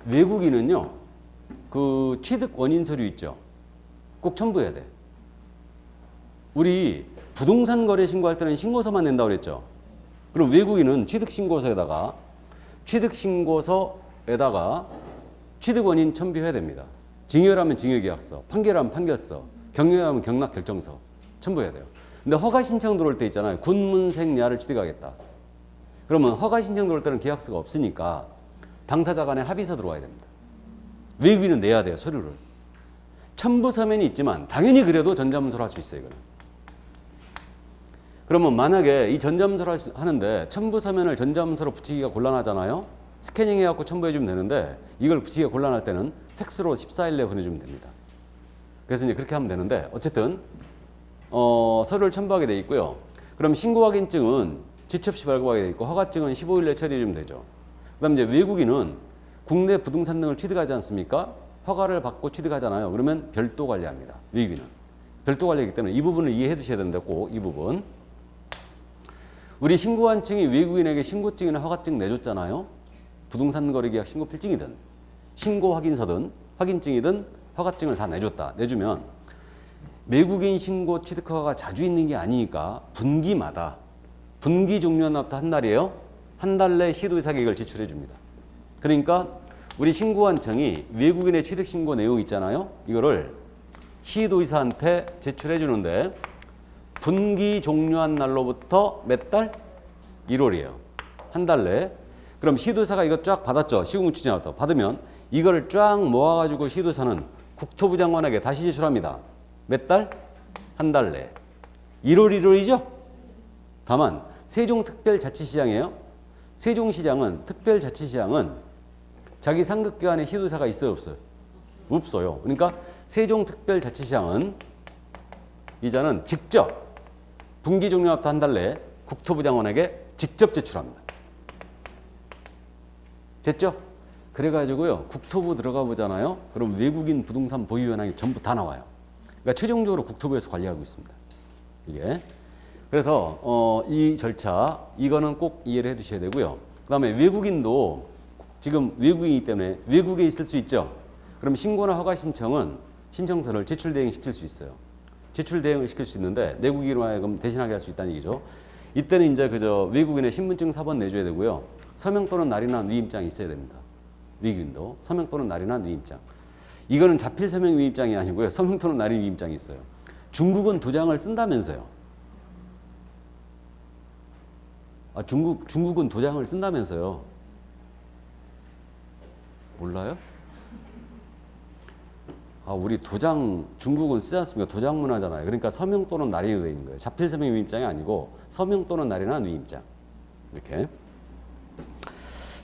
외국인은요. 그 취득 원인 서류 있죠. 꼭 첨부해야 돼. 우리 부동산 거래 신고할 때는 신고서만 낸다고 그랬죠. 그럼 외국인은 취득 신고서에다가 취득 원인 첨부해야 됩니다. 징여라면 징여계약서, 판결하면 판결서, 경락하면 경락 결정서 첨부해야 돼요. 근데 허가 신청 들어올 때 있잖아요. 군문생야를 취득하겠다. 그러면 허가 신청 들어올 때는 계약서가 없으니까 당사자 간에 합의서 들어와야 됩니다. 외국인은 내야 돼요. 서류를. 첨부 서면이 있지만 당연히 그래도 전자문서로 할 수 있어요. 이거는. 그러면 만약에 이 전자문서로 하는데 첨부 서면을 전자문서로 붙이기가 곤란하잖아요. 스캐닝 해갖고 첨부해주면 되는데 이걸 붙이기가 곤란할 때는 팩스로 14일 내에 보내주면 됩니다. 그래서 이제 그렇게 하면 되는데 어쨌든 서류를 첨부하게 돼 있고요. 그럼 신고 확인증은 지체 없이 발급하게 돼 있고 허가증은 15일 내에 처리해주면 되죠. 그다음 이제 외국인은 국내 부동산 등을 취득하지 않습니까? 허가를 받고 취득하잖아요. 그러면 별도 관리합니다. 외국인은 별도 관리이기 때문에 이 부분을 이해해 두셔야 되는데 꼭 이 부분. 우리 신고한층이 외국인에게 신고증이나 허가증 내줬잖아요. 부동산 거래계약 신고 필증이든 신고 확인서든 확인증이든 허가증을 다 내줬다. 내주면 외국인 신고 취득 허가가 자주 있는 게 아니니까 분기마다 분기 종료한 날부터 한 달이에요. 한 달 내 시도의사 계획을 제출해 줍니다. 그러니까 우리 신고한청이 외국인의 취득 신고 내용 있잖아요. 이거를 시도의사한테 제출해 주는데 분기 종료한 날로부터 몇 달? 1월이에요. 한 달 내. 그럼 시도의사가 이거 쫙 받았죠. 시공무치 지나왔다. 받으면 이걸 쫙 모아가지고 시도의사는 국토부 장관에게 다시 제출합니다. 몇 달? 한 달 내. 1월 1월이죠? 다만 세종특별자치시장이에요. 세종시장은 특별자치시장은 자기 상급기관에 시도의사가 있어요, 없어요? 없어요. 그러니까 세종특별자치시장은 이자는 직접 분기 종료부터 한 달 내에 국토부 장관에게 직접 제출합니다. 됐죠? 그래가지고요, 국토부 들어가 보잖아요. 그럼 외국인 부동산 보유 현황이 전부 다 나와요. 그러니까 최종적으로 국토부에서 관리하고 있습니다. 이게. 그래서 이 절차, 이거는 꼭 이해를 해 두셔야 되고요. 그 다음에 외국인도 지금 외국인이기 때문에 외국에 있을 수 있죠. 그럼 신고나 허가 신청은 신청서를 제출 대행 시킬 수 있어요. 제출 대행을 시킬 수 있는데 내국인으로 하여금 대신하게 할 수 있다는 얘기죠. 이때는 이제 그저 외국인의 신분증 4번 내줘야 되고요. 서명 또는 날인한 위임장이 있어야 됩니다. 외국인도 서명 또는 날인한 위임장. 이거는 자필 서명 위임장이 아니고요. 서명 또는 날인 위임장이 있어요. 중국은 도장을 쓴다면서요. 아, 중국은 도장을 쓴다면서요. 몰라요? 아, 우리 도장, 중국은 쓰지 않습니까? 도장 문화잖아요. 그러니까 서명 또는 날인으로 되어 있는 거예요. 자필 서명 위임장이 아니고 서명 또는 날인한 위임장. 이렇게.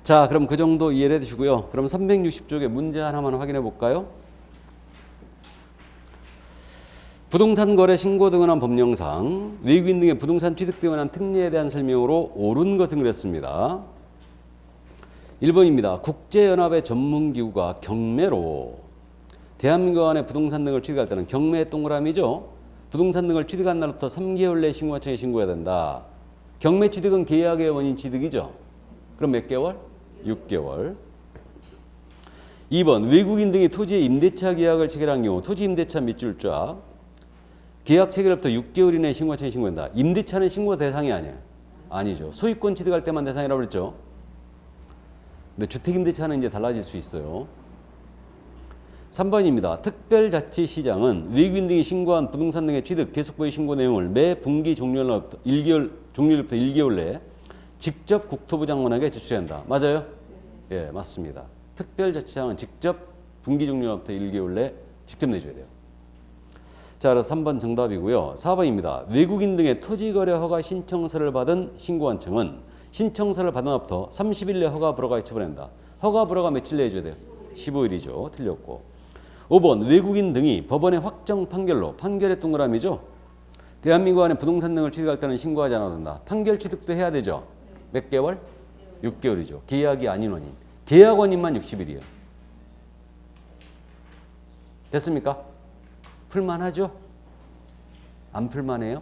자, 그럼 그 정도 이해를 해두시고요. 그럼 360쪽에 문제 하나만 확인해 볼까요? 부동산 거래 신고 등을 한 법령상 외국인 등의 부동산 취득 등을 한 특례에 대한 설명으로 옳은 것은 그랬습니다. 1번입니다. 국제연합의 전문기구가 경매로 대한민국 안에 부동산 등을 취득할 때는 경매 동그라미죠. 부동산 등을 취득한 날부터 3개월 내에 신고하청에 신고해야 된다. 경매 취득은 계약의 원인 취득이죠. 그럼 몇 개월? 6개월. 2번 외국인 등이 토지의 임대차 계약을 체결한 경우 토지 임대차 밑줄 쫙 계약 체결부터 6개월 이내에 신고하청에 신고한다. 임대차는 신고 대상이 아니에요. 아니죠. 소유권 취득할 때만 대상이라고 그랬죠. 근데 주택임대차는 이제 달라질 수 있어요. 3번입니다. 특별자치시장은 외국인 등이 신고한 부동산 등의 취득, 계속보유 신고 내용을 매 분기 종료일부터 1개월 내에 직접 국토부 장관에게 제출해야 한다. 맞아요? 예, 맞습니다. 특별자치시장은 직접 분기 종료일부터 1개월 내에 직접 내줘야 돼요. 자, 그래서 3번 정답이고요. 4번입니다. 외국인 등의 토지거래 허가 신청서를 받은 신고한청은 신청서를 받은 날부터 30일 내 허가 불허가 처분한다. 허가 불허가 며칠 내에 해줘야 돼요? 15일이죠. 틀렸고. 5번 외국인 등이 법원의 확정 판결로 판결의 동그라미죠. 대한민국 안에 부동산 등을 취득할 때는 신고하지 않아도 된다. 판결 취득도 해야 되죠. 몇 개월? 6개월이죠. 계약이 아닌 원인. 계약 원인만 60일이에요. 됐습니까? 풀만하죠? 안 풀만해요?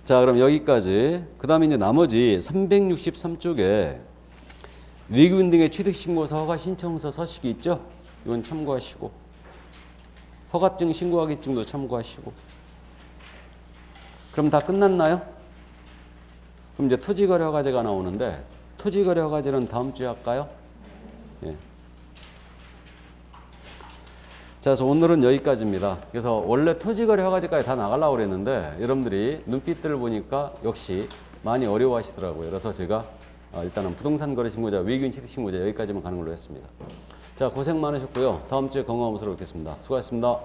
자, 그럼 여기까지. 그 다음에 이제 나머지 363쪽에 외국인 등의 취득신고서 허가 신청서 서식이 있죠? 이건 참고하시고 허가증 신고하기증도 참고하시고 그럼 다 끝났나요? 그럼 이제 토지거래 허가제가 나오는데 토지거래 허가제는 다음 주에 할까요? 예. 자, 그래서 오늘은 여기까지입니다. 그래서 원래 토지거래 허가제까지 다 나가려고 그랬는데 여러분들이 눈빛들을 보니까 역시 많이 어려워하시더라고요. 그래서 제가 일단은 부동산 거래 신고자, 외국인 취득 신고자 여기까지만 가는 걸로 했습니다. 자, 고생 많으셨고요. 다음 주에 건강한 모습으로 뵙겠습니다. 수고하셨습니다.